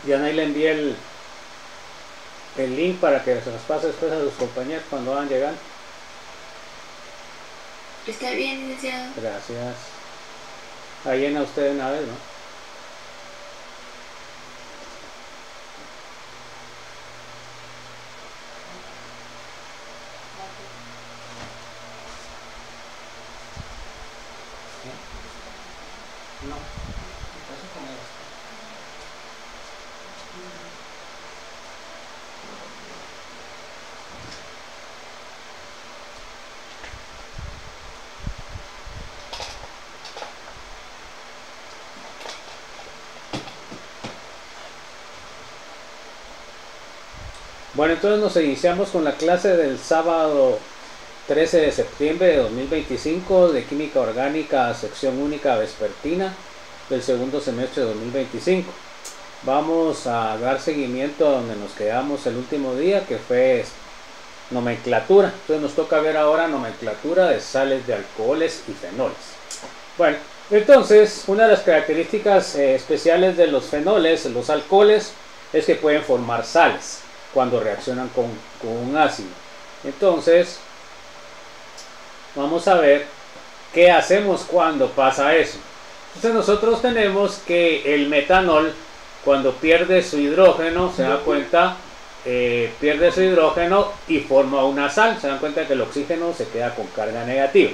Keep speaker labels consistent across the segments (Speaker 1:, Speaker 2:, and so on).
Speaker 1: Ya ahí le envié el link para que se los pase después a sus compañeros cuando van llegando.
Speaker 2: Está bien, licenciado.
Speaker 1: Gracias. Ahí llena usted una vez, ¿no? No, eso como Bueno, entonces nos iniciamos con la clase del sábado 13 de septiembre de 2025 de Química Orgánica, sección única vespertina del segundo semestre de 2025. Vamos a dar seguimiento a donde nos quedamos el último día, que fue nomenclatura. Entonces nos toca ver ahora nomenclatura de sales de alcoholes y fenoles. Bueno, entonces una de las características especiales de los fenoles, los alcoholes, es que pueden formar sales cuando reaccionan con un ácido. Entonces vamos a ver qué hacemos cuando pasa eso. Entonces nosotros tenemos que el metanol, cuando pierde su hidrógeno, se da cuenta, pierde su hidrógeno y forma una sal. Se dan cuenta que el oxígeno se queda con carga negativa.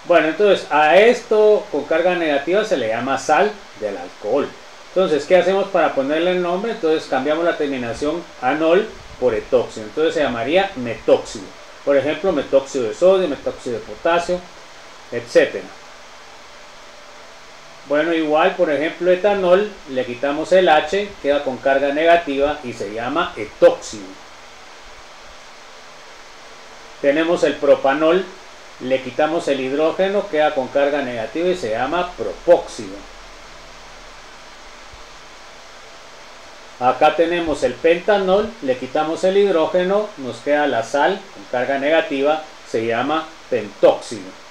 Speaker 1: Bueno, entonces a esto con carga negativa se le llama sal del alcohol. Entonces, ¿qué hacemos para ponerle el nombre? Entonces cambiamos la terminación anol por etóxido. Entonces se llamaría metóxido. Por ejemplo, metóxido de sodio, metóxido de potasio, etc. Bueno, igual, por ejemplo, etanol, le quitamos el H, queda con carga negativa y se llama etóxido. Tenemos el propanol, le quitamos el hidrógeno, queda con carga negativa y se llama propóxido. Acá tenemos el pentanol, le quitamos el hidrógeno, nos queda la sal con carga negativa, se llama pentóxido.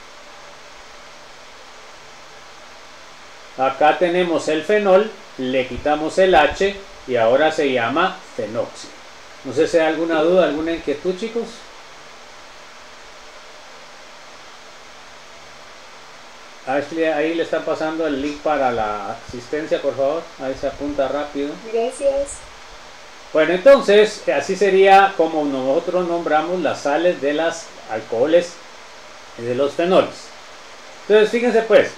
Speaker 1: Acá tenemos el fenol, le quitamos el H y ahora se llama fenóxido. No sé si hay alguna duda, alguna inquietud, chicos. Ashley, ahí le están pasando el link para la asistencia, por favor. Ahí se apunta rápido.
Speaker 2: Gracias.
Speaker 1: Bueno, entonces, así sería como nosotros nombramos las sales de los alcoholes y de los fenoles. Entonces, fíjense pues,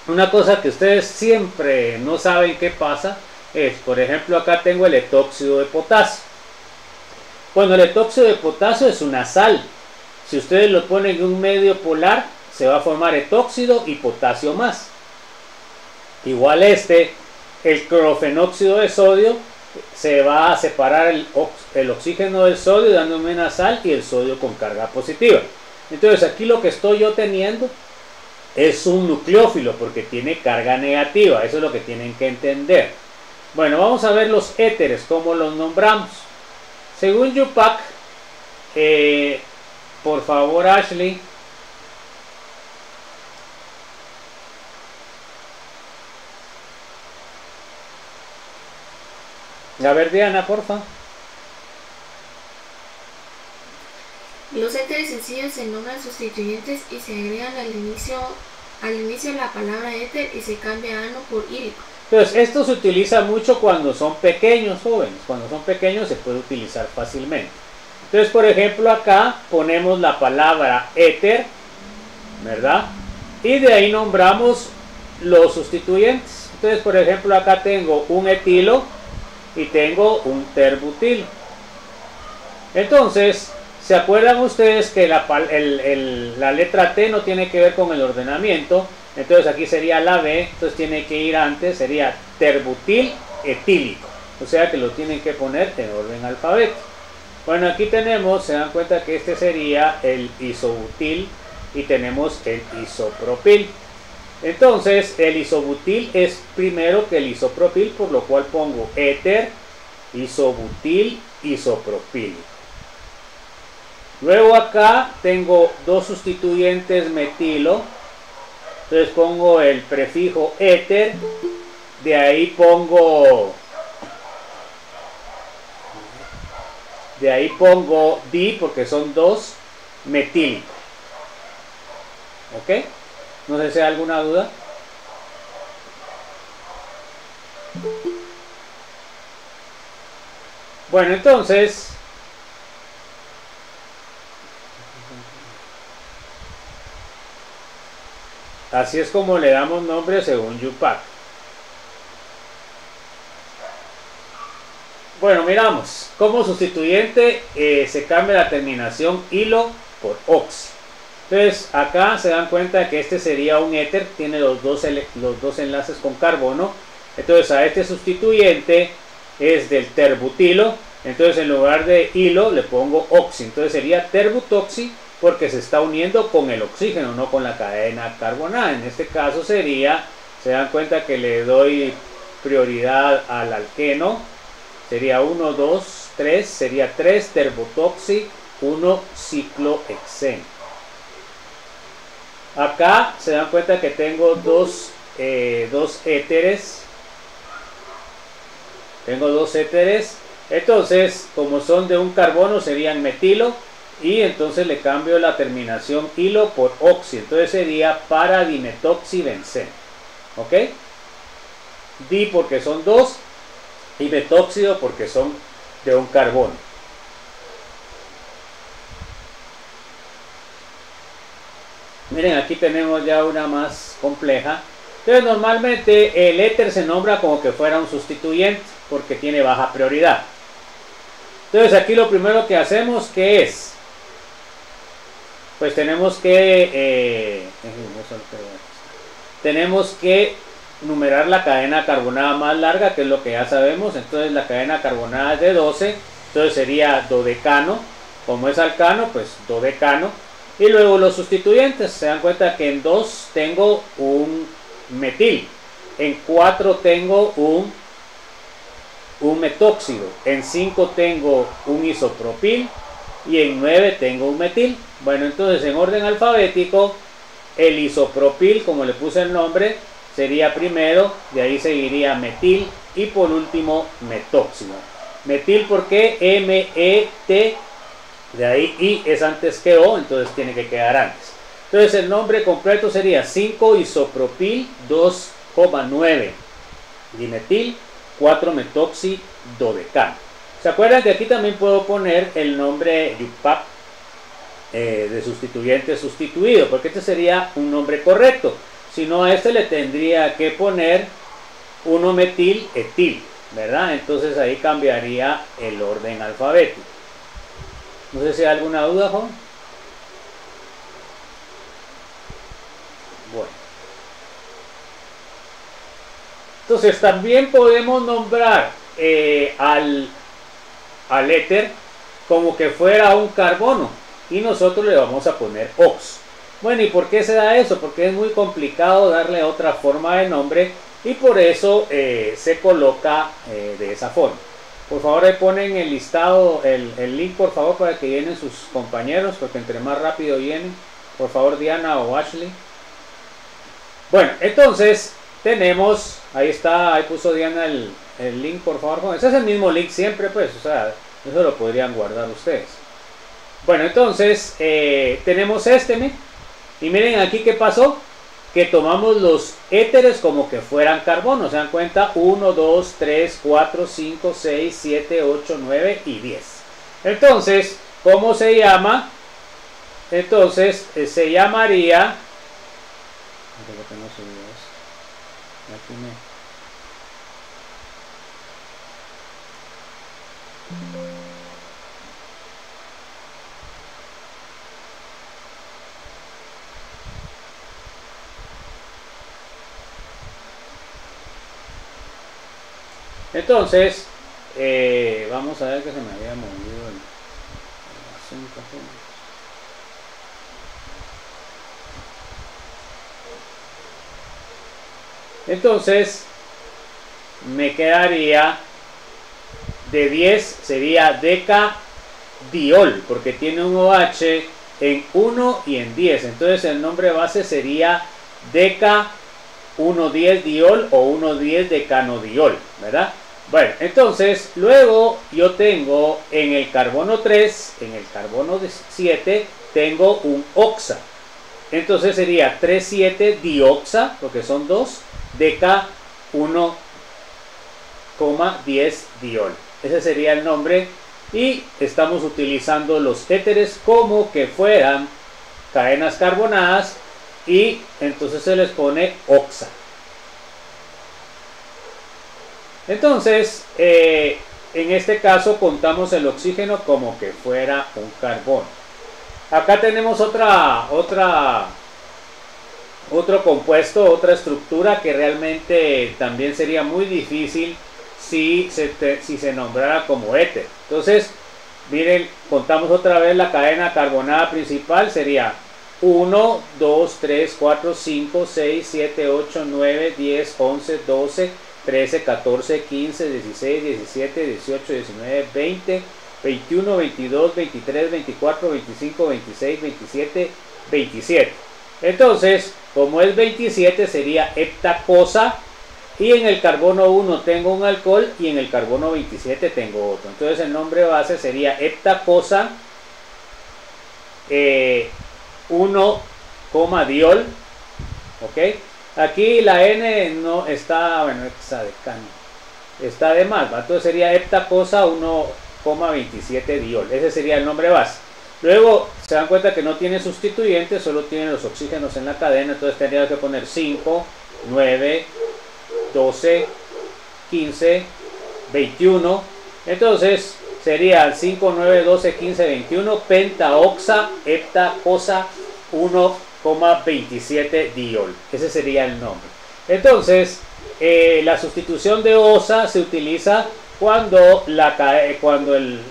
Speaker 1: una cosa que ustedes siempre no saben qué pasa es, por ejemplo, acá tengo el etóxido de potasio. Bueno, el etóxido de potasio es una sal. Si ustedes lo ponen en un medio polar, se va a formar etóxido y potasio más. Igual el clorofenóxido de sodio, se va a separar el oxígeno del sodio dándome una sal y el sodio con carga positiva. Entonces aquí lo que estoy yo teniendo es un nucleófilo porque tiene carga negativa. Eso es lo que tienen que entender. Bueno, vamos a ver los éteres, cómo los nombramos. Según Yupac, por favor, Ashley. A ver, Diana, porfa.
Speaker 2: Los éteres sencillos se nombran sustituyentes y se agregan al inicio la palabra éter y se cambia ano por írico.
Speaker 1: Entonces, esto se utiliza mucho cuando son pequeños, jóvenes. Cuando son pequeños se puede utilizar fácilmente. Entonces, por ejemplo, acá ponemos la palabra éter, ¿verdad? Y de ahí nombramos los sustituyentes. Entonces, por ejemplo, acá tengo un etilo y tengo un terbutilo. Entonces, ¿se acuerdan ustedes que la letra T no tiene que ver con el ordenamiento? Entonces aquí sería la B, entonces tiene que ir antes, sería terbutil etílico. O sea que lo tienen que poner en orden alfabético. Bueno, aquí tenemos, se dan cuenta que este sería el isobutil y tenemos el isopropil. Entonces el isobutil es primero que el isopropil, por lo cual pongo éter, isobutil, isopropil. Luego acá tengo dos sustituyentes metilo, entonces pongo el prefijo éter, de ahí pongo De ahí pongo di porque son 2 metílico. ¿Ok? No sé si hay alguna duda. Bueno, entonces así es como le damos nombre según YUPAC. Bueno, miramos. Como sustituyente se cambia la terminación hilo por oxi. Entonces acá se dan cuenta que este sería un éter, tiene los dos enlaces con carbono. Entonces a este sustituyente es del terbutilo. Entonces en lugar de hilo le pongo oxi. Entonces sería terbutoxi porque se está uniendo con el oxígeno, no con la cadena carbonada. En este caso sería, se dan cuenta que le doy prioridad al alqueno. Sería 1, 2, 3, sería 3 terbutoxi, 1 ciclohexeno. Acá se dan cuenta que tengo dos éteres. Tengo 2 éteres. Entonces, como son de un carbono, serían metilo. Y entonces le cambio la terminación hilo por oxi. Entonces sería paradimetoxibenceno. ¿Ok? Di porque son 2. Y metóxido porque son de un carbono. Miren, aquí tenemos ya una más compleja. Entonces normalmente el éter se nombra como que fuera un sustituyente porque tiene baja prioridad. Entonces aquí lo primero que hacemos, ¿qué es? Pues tenemos que numerar la cadena carbonada más larga, que es lo que ya sabemos. Entonces la cadena carbonada es de 12, entonces sería dodecano. Como es alcano, pues dodecano. Y luego los sustituyentes, se dan cuenta que en 2 tengo un metil, en 4 tengo un metóxido, en 5 tengo un isopropil y en 9 tengo un metil. Bueno, entonces en orden alfabético, el isopropil, como le puse el nombre, sería primero, de ahí seguiría metil y por último metóxido. Metil porque M-E-T, de ahí I es antes que O, entonces tiene que quedar antes. Entonces el nombre completo sería 5 isopropil 2,9 dimetil 4 metoxi dodecano. ¿Se acuerdan que aquí también puedo poner el nombre YUPAC de sustituyente sustituido? Porque este sería un nombre correcto. Si no, a este le tendría que poner 1-metil etil, ¿verdad? Entonces ahí cambiaría el orden alfabético. No sé si hay alguna duda, Juan. Bueno. Entonces también podemos nombrar al éter como que fuera un carbono y nosotros le vamos a poner ox. Bueno, ¿y por qué se da eso? Porque es muy complicado darle otra forma de nombre y por eso se coloca de esa forma. Por favor, ahí ponen el listado, el link, por favor, para que llenen sus compañeros, porque entre más rápido llenen. Por favor, Diana o Ashley. Bueno, entonces tenemos, ahí está, ahí puso Diana el link, por favor. Ese es el mismo link siempre, pues, o sea, eso lo podrían guardar ustedes. Bueno, entonces tenemos y miren aquí qué pasó, que tomamos los éteres como que fueran carbono. Se dan cuenta, 1, 2, 3, 4, 5, 6, 7, 8, 9 y 10. Entonces, ¿cómo se llama? Entonces, se llamaría... Entonces, vamos a ver que se me había movido el asunto. Entonces, me quedaría de 10, sería decadiol, porque tiene un OH en 1 y en 10. Entonces, el nombre base sería deca 1,10 diol o 1,10 decanodiol, ¿verdad? Bueno, entonces luego yo tengo en el carbono 3, en el carbono 7, tengo un oxa. Entonces sería 3,7 dioxa, porque son 2, deca 1,10 diol. Ese sería el nombre y estamos utilizando los éteres como que fueran cadenas carbonadas y entonces se les pone oxa. Entonces, en este caso contamos el oxígeno como que fuera un carbono. Acá tenemos otro compuesto, otra estructura que realmente también sería muy difícil si se nombrara como éter. Entonces, miren, contamos otra vez la cadena carbonada principal, sería 1, 2, 3, 4, 5, 6, 7, 8, 9, 10, 11, 12, 13, 14, 15, 16, 17, 18, 19, 20, 21, 22, 23, 24, 25, 26, 27, 27. Entonces, como es 27, sería heptacosa. Y en el carbono 1 tengo un alcohol y en el carbono 27 tengo otro. Entonces el nombre base sería heptacosa 1, diol. ¿Ok? Aquí la N no está, bueno, hexadecano, está de más, ¿va? Entonces sería heptacosa 1,27 diol. Ese sería el nombre base. Luego se dan cuenta que no tiene sustituyentes, solo tiene los oxígenos en la cadena. Entonces tendría que poner 5, 9, 12, 15, 21. Entonces sería 5, 9, 12, 15, 21 pentaoxa heptacosa 1,27 diol. Ese sería el nombre. Entonces la sustitución de osa se utiliza cuando el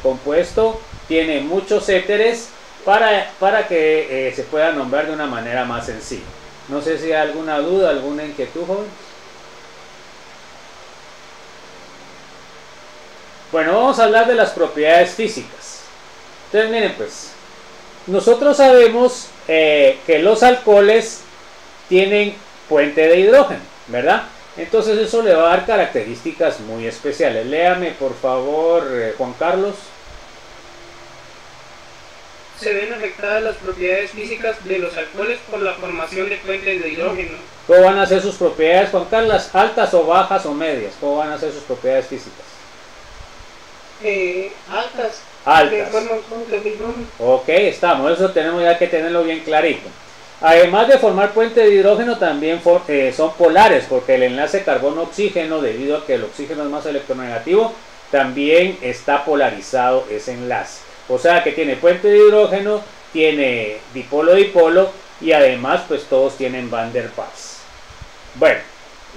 Speaker 1: compuesto tiene muchos éteres para que se pueda nombrar de una manera más sencilla. No sé si hay alguna duda, alguna inquietud, joven. Bueno, vamos a hablar de las propiedades físicas. Entonces, miren, pues, nosotros sabemos que los alcoholes tienen puente de hidrógeno, ¿verdad? Entonces eso le va a dar características muy especiales. Léame, por favor, Juan Carlos.
Speaker 3: Se ven afectadas las propiedades físicas de los alcoholes por la formación de puentes de hidrógeno.
Speaker 1: ¿Cómo van a ser sus propiedades, Juan Carlos? ¿Altas o bajas o medias? ¿Cómo van a ser sus propiedades físicas?
Speaker 3: Altas.
Speaker 1: Altas.
Speaker 3: Forman puentes de hidrógeno.
Speaker 1: Ok, estamos. Eso tenemos ya que tenerlo bien clarito. Además de formar puente de hidrógeno, también son polares, porque el enlace carbono-oxígeno, debido a que el oxígeno es más electronegativo, también está polarizado ese enlace. O sea que tiene puente de hidrógeno, tiene dipolo-dipolo y además pues todos tienen Van der Waals. Bueno,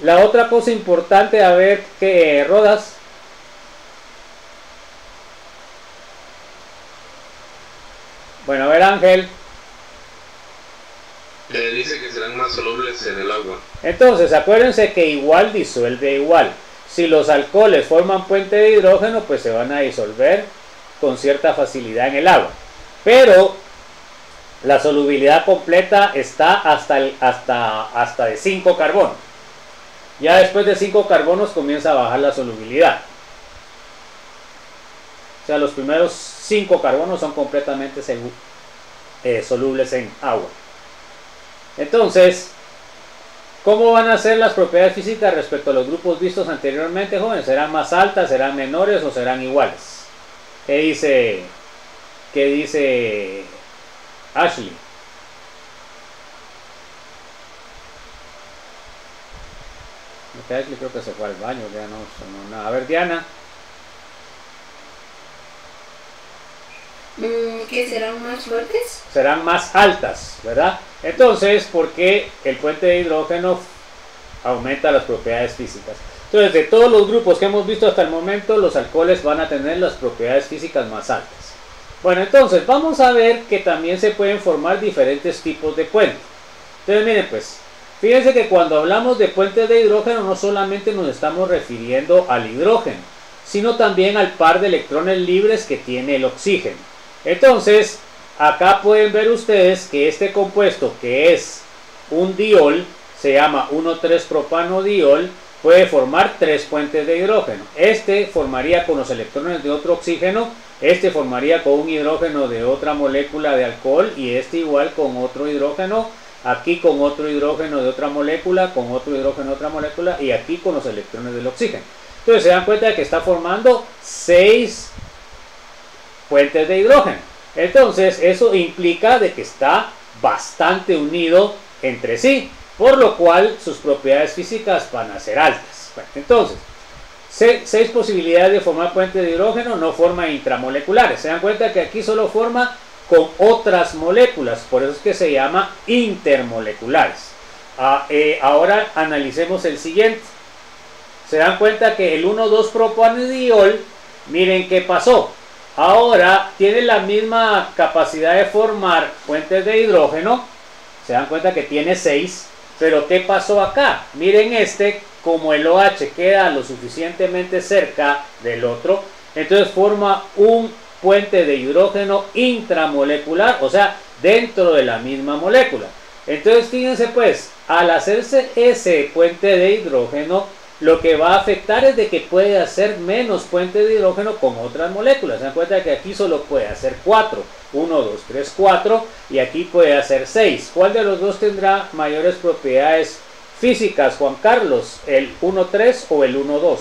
Speaker 1: la otra cosa importante, a ver qué Rodas. Bueno, a ver Ángel.
Speaker 4: Dice que serán más solubles en el agua.
Speaker 1: Entonces acuérdense que igual disuelve igual. Si los alcoholes forman puente de hidrógeno, pues se van a disolver con cierta facilidad en el agua, pero la solubilidad completa está hasta de 5 carbonos. Ya después de 5 carbonos comienza a bajar la solubilidad. O sea, los primeros 5 carbonos son completamente solubles en agua. Entonces, ¿cómo van a ser las propiedades físicas respecto a los grupos vistos anteriormente, jóvenes? ¿Serán más altas, serán menores o serán iguales? ¿Qué dice Ashley? Ashley creo que se fue al baño, ya no sonó nada. A ver, Diana.
Speaker 2: ¿Que serán más fuertes?
Speaker 1: Serán más altas, ¿verdad? Entonces, porque el puente de hidrógeno aumenta las propiedades físicas. Entonces, de todos los grupos que hemos visto hasta el momento, los alcoholes van a tener las propiedades físicas más altas. Bueno, entonces, vamos a ver que también se pueden formar diferentes tipos de puentes. Entonces, miren pues, fíjense que cuando hablamos de puentes de hidrógeno, no solamente nos estamos refiriendo al hidrógeno, sino también al par de electrones libres que tiene el oxígeno. Entonces, acá pueden ver ustedes que este compuesto, que es un diol, se llama 1,3-propanodiol, puede formar 3 puentes de hidrógeno. Este formaría con los electrones de otro oxígeno, este formaría con un hidrógeno de otra molécula de alcohol y este igual con otro hidrógeno, aquí con otro hidrógeno de otra molécula, con otro hidrógeno de otra molécula y aquí con los electrones del oxígeno. Entonces se dan cuenta de que está formando 6 puentes de hidrógeno. Entonces eso implica de que está bastante unido entre sí, por lo cual sus propiedades físicas van a ser altas. Bueno, entonces, 6 posibilidades de formar puentes de hidrógeno, no forma intramoleculares. Se dan cuenta que aquí solo forma con otras moléculas, por eso es que se llama intermoleculares. Ahora analicemos el siguiente. Se dan cuenta que el 1,2-propanediol, miren qué pasó. Ahora tiene la misma capacidad de formar puentes de hidrógeno. Se dan cuenta que tiene 6. Pero ¿qué pasó acá? Miren como el OH queda lo suficientemente cerca del otro, entonces forma un puente de hidrógeno intramolecular, o sea, dentro de la misma molécula. Entonces fíjense pues, al hacerse ese puente de hidrógeno, lo que va a afectar es de que puede hacer menos puentes de hidrógeno con otras moléculas. Se dan cuenta que aquí solo puede hacer 4, 1, 2, 3, 4 y aquí puede hacer 6. ¿Cuál de los dos tendrá mayores propiedades físicas, Juan Carlos? ¿El 1,3 o el 1,2?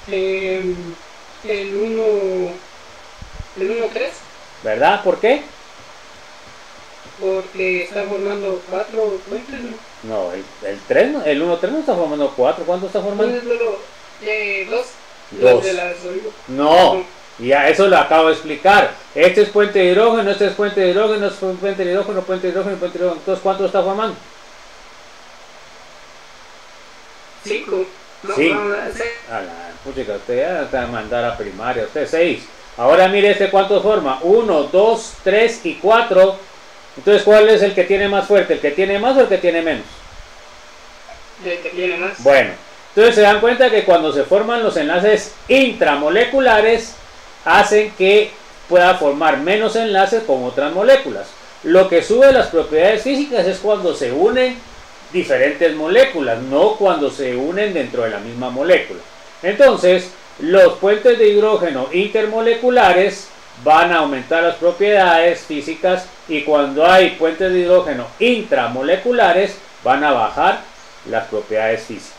Speaker 3: El 1,3.
Speaker 1: ¿Verdad? ¿Por qué?
Speaker 3: Porque está formando 4 puentes, ¿no?
Speaker 1: No, el 3, el 1,3 no está formando 4. ¿Cuánto está formando?
Speaker 3: 2.
Speaker 1: Dos.
Speaker 3: De la sólido.
Speaker 1: No, ya eso lo acabo de explicar. Este es puente de hidrógeno, este es puente de hidrógeno, este es puente de hidrógeno, puente de hidrógeno, puente de hidrógeno. Entonces, ¿cuánto está formando?
Speaker 3: 5. No,
Speaker 1: Sí.
Speaker 3: no, 6.
Speaker 1: A la puchica, usted ya te va a mandar a primaria, usted 6. Ahora mire cuánto forma. 1, 2, 3 y 4. Entonces, ¿cuál es el que tiene más fuerte? ¿El que tiene más o el que tiene menos?
Speaker 3: El que tiene más.
Speaker 1: Bueno, entonces se dan cuenta que cuando se forman los enlaces intramoleculares, hacen que pueda formar menos enlaces con otras moléculas. Lo que sube las propiedades físicas es cuando se unen diferentes moléculas, no cuando se unen dentro de la misma molécula. Entonces, los puentes de hidrógeno intermoleculares van a aumentar las propiedades físicas y cuando hay puentes de hidrógeno intramoleculares van a bajar las propiedades físicas.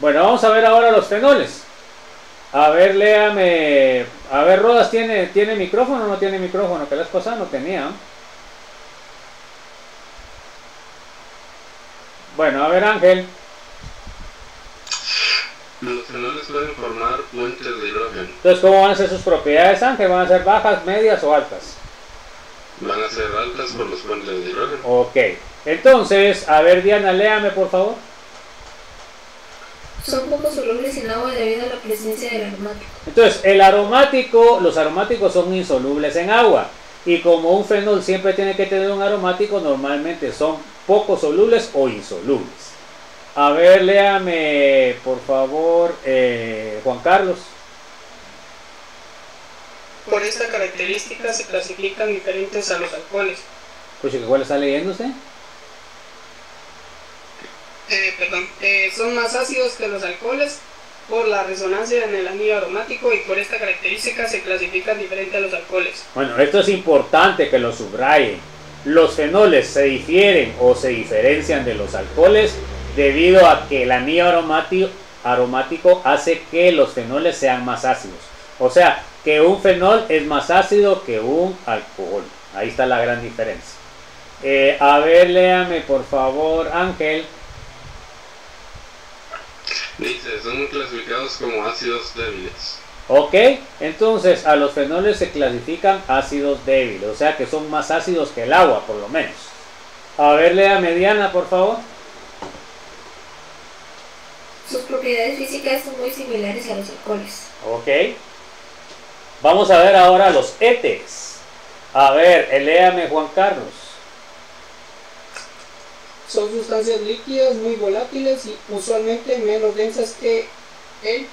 Speaker 1: Bueno, vamos a ver ahora los fenoles. A ver, léame. A ver, Rodas, ¿tiene micrófono o no tiene micrófono? Que la vez pasada no tenía. Bueno, a ver, Ángel.
Speaker 4: Los fenoles pueden formar puentes de hidrógeno.
Speaker 1: Entonces, ¿cómo van a ser sus propiedades, Ángel? ¿Van a ser bajas, medias o altas?
Speaker 4: Van a ser altas por los puentes de hidrógeno.
Speaker 1: Ok. Entonces, a ver, Diana, léame, por favor.
Speaker 2: Son poco solubles en agua debido a la presencia del aromático.
Speaker 1: Entonces, los aromáticos son insolubles en agua. Y como un fenol siempre tiene que tener un aromático, normalmente son poco solubles o insolubles. A ver, léame, por favor, Juan Carlos.
Speaker 3: Por esta característica se clasifican diferentes a los alcoholes.
Speaker 1: Pues, ¿cuál está leyendo usted?
Speaker 3: Son más ácidos que los alcoholes por la resonancia en el anillo aromático y por esta característica se clasifican diferentes a los alcoholes.
Speaker 1: Bueno, esto es importante que lo subrayen. Los fenoles se difieren o se diferencian de los alcoholes debido a que el anillo aromático hace que los fenoles sean más ácidos. O sea, que un fenol es más ácido que un alcohol. Ahí está la gran diferencia. A ver, léame por favor, Ángel.
Speaker 4: Dice, son clasificados como ácidos débiles.
Speaker 1: Ok, entonces a los fenoles se clasifican ácidos débiles, o sea que son más ácidos que el agua, por lo menos. A ver, léame, Diana, por favor.
Speaker 2: Sus propiedades físicas son muy similares a los alcoholes.
Speaker 1: Ok. Vamos a ver ahora los éteres. A ver, léame, Juan Carlos.
Speaker 3: Son sustancias líquidas muy volátiles y usualmente menos densas que el.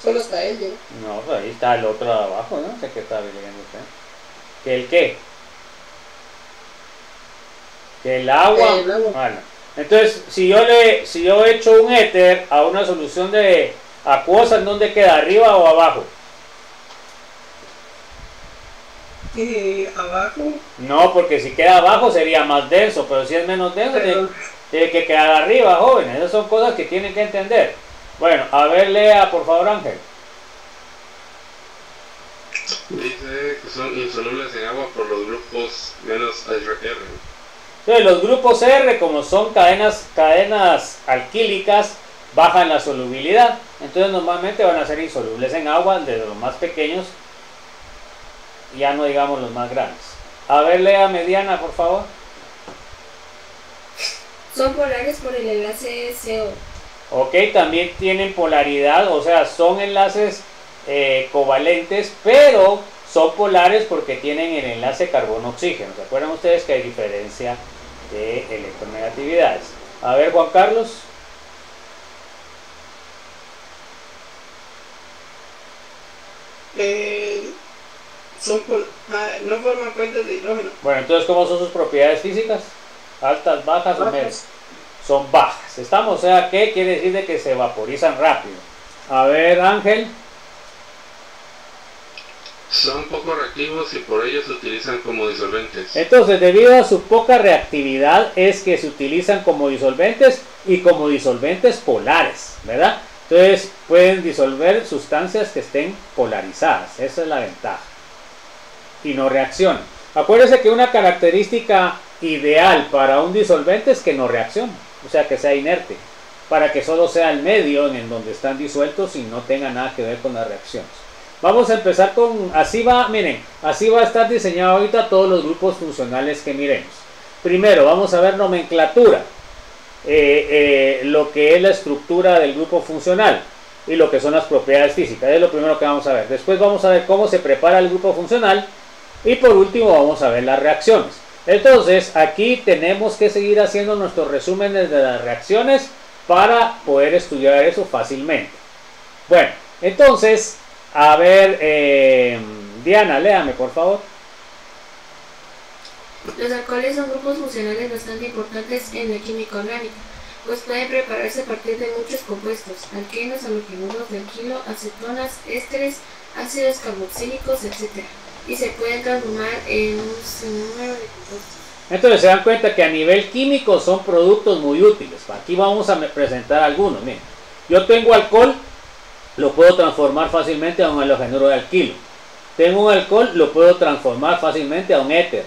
Speaker 3: Solo está el, ¿no?
Speaker 1: No, pues ahí está el otro abajo, ¿no? Sé que está leyendo usted. ¿Que el qué? Que el agua.
Speaker 3: El agua.
Speaker 1: Bueno, entonces, si yo echo un éter a una solución de acuosa, ¿en dónde queda? ¿Arriba o abajo?
Speaker 3: Abajo.
Speaker 1: No, porque si queda abajo sería más denso, pero si es menos denso, tiene que quedar arriba, jóvenes. Esas son cosas que tienen que entender. Bueno, a ver, lea, por favor, Ángel.
Speaker 4: Dice que son insolubles en agua por los grupos menos R.
Speaker 1: Entonces, los grupos R, como son cadenas alquílicas, bajan la solubilidad. Entonces, normalmente van a ser insolubles en agua, desde los más pequeños, ya no digamos los más grandes. A ver, lea, Mediana, por favor.
Speaker 2: Son polares por el enlace CO.
Speaker 1: Ok, también tienen polaridad, o sea, son enlaces covalentes, pero son polares porque tienen el enlace carbono-oxígeno. ¿Se acuerdan ustedes que hay diferencia de electronegatividades? A ver, Juan Carlos.
Speaker 3: No forman puentes de hidrógeno.
Speaker 1: Bueno, entonces, ¿cómo son sus propiedades físicas? ¿Altas, bajas o medias? Son bajas. ¿Estamos? O sea, ¿qué quiere decir de que se vaporizan rápido? A ver, Ángel.
Speaker 4: Son poco reactivos y por ello se utilizan como disolventes.
Speaker 1: Entonces, debido a su poca reactividad, es que se utilizan como disolventes y como disolventes polares, ¿verdad? Entonces, pueden disolver sustancias que estén polarizadas. Esa es la ventaja. Y no reaccionan. Acuérdense que una característica ideal para un disolvente es que no reaccione, o sea, que sea inerte, para que solo sea el medio en donde están disueltos y no tenga nada que ver con las reacciones. Vamos a empezar con, así va, miren, así va a estar diseñado ahorita todos los grupos funcionales que miremos. Primero vamos a ver nomenclatura, lo que es la estructura del grupo funcional y lo que son las propiedades físicas, es lo primero que vamos a ver. Después vamos a ver cómo se prepara el grupo funcional y por último vamos a ver las reacciones. Entonces aquí tenemos que seguir haciendo nuestros resúmenes de las reacciones para poder estudiar eso fácilmente. Bueno, entonces, a ver, Diana, léame por favor.
Speaker 2: Los alcoholes son grupos funcionales bastante importantes en la química orgánica, pues pueden prepararse a partir de muchos compuestos, alquenos, halogenuros de alquilo, acetonas, ésteres, ácidos carboxílicos, etc. Y se pueden transformar en un sinnúmero de compuestos.
Speaker 1: Entonces se dan cuenta que a nivel químico son productos muy útiles. Aquí vamos a presentar algunos. Miren, yo tengo alcohol, lo puedo transformar fácilmente a un halogenuro de alquilo. Tengo un alcohol, lo puedo transformar fácilmente a un éter.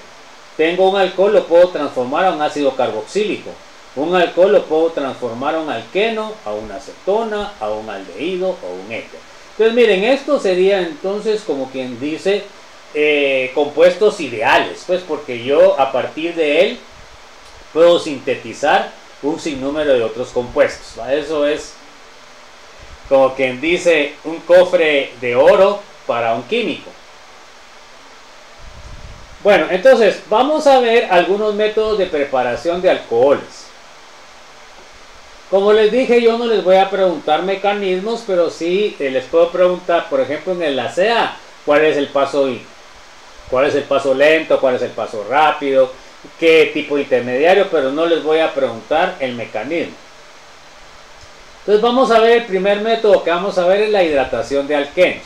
Speaker 1: Tengo un alcohol, lo puedo transformar a un ácido carboxílico. Un alcohol lo puedo transformar a un alqueno, a una acetona, a un aldehído o un éter. Entonces miren, esto sería entonces como quien dice compuestos ideales, pues porque yo a partir de él puedo sintetizar un sinnúmero de otros compuestos. Eso es como quien dice un cofre de oro para un químico. Bueno, entonces vamos a ver algunos métodos de preparación de alcoholes. Como les dije, yo no les voy a preguntar mecanismos, pero sí les puedo preguntar, por ejemplo, en el ASEA, cuál es el paso lento, cuál es el paso rápido, qué tipo de intermediario, pero no les voy a preguntar el mecanismo. Entonces vamos a ver el primer método que vamos a ver es la hidratación de alquenos.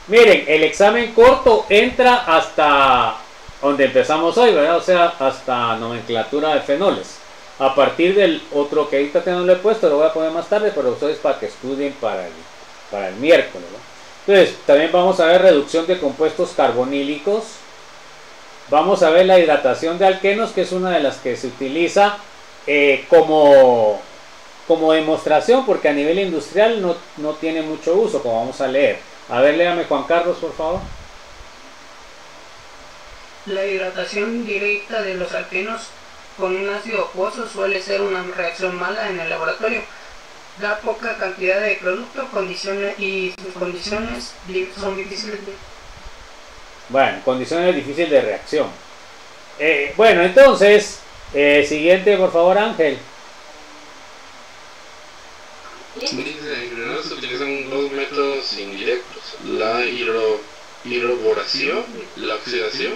Speaker 1: Miren, el examen corto entra hasta donde empezamos hoy, ¿verdad? O sea, hasta nomenclatura de fenoles. A partir del otro que ahorita no lo he puesto, lo voy a poner más tarde, pero ustedes para que estudien para el miércoles, ¿no? Entonces, también vamos a ver reducción de compuestos carbonílicos. Vamos a ver la hidratación de alquenos, que es una de las que se utiliza como demostración, porque a nivel industrial no tiene mucho uso, como vamos a leer. A ver, léame Juan Carlos, por favor.
Speaker 3: La hidratación directa de los alquenos con un ácido acuoso suele ser una reacción mala en el laboratorio. Da poca cantidad de producto, y sus condiciones son difíciles de...
Speaker 1: Bueno, condiciones difíciles de reacción. Bueno, entonces, siguiente, por favor, Ángel.
Speaker 4: Dice, en general se utilizan dos métodos indirectos, la hidroboración, la oxidación,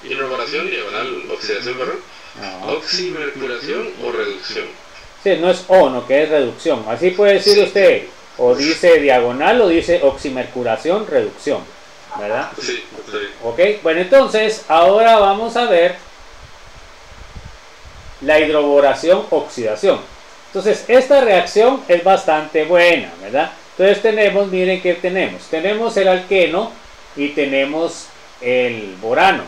Speaker 4: hidroboración diagonal oxidación, perdón,
Speaker 1: No.
Speaker 4: Oximercuración o reducción.
Speaker 1: Sí, no es O, no, que es reducción. Así puede decir usted, o dice diagonal o dice oximercuración, reducción, ¿verdad?
Speaker 4: Sí, está bien.
Speaker 1: Ok, bueno, entonces ahora vamos a ver la hidroboración oxidación. Entonces esta reacción es bastante buena, ¿verdad? Entonces tenemos, miren que tenemos el alqueno y tenemos el borano.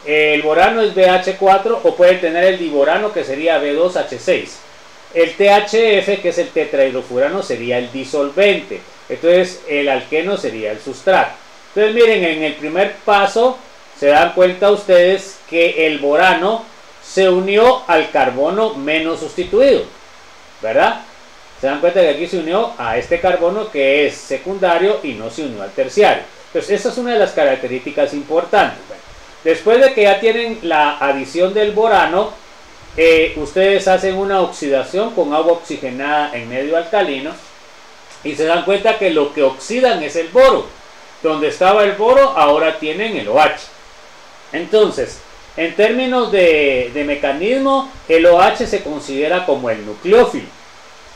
Speaker 1: El borano es BH4 o puede tener el diborano que sería B2H6. El THF, que es el tetrahidrofurano, sería el disolvente. Entonces el alqueno sería el sustrato. Entonces miren, en el primer paso se dan cuenta ustedes que el borano se unió al carbono menos sustituido, ¿verdad? Se dan cuenta que aquí se unió a este carbono que es secundario y no se unió al terciario. Entonces esa es una de las características importantes. Bueno, después de que ya tienen la adición del borano, ustedes hacen una oxidación con agua oxigenada en medio alcalino y se dan cuenta que lo que oxidan es el boro. Donde estaba el boro ahora tienen el OH. Entonces, en términos de mecanismo, el OH se considera como el nucleófilo.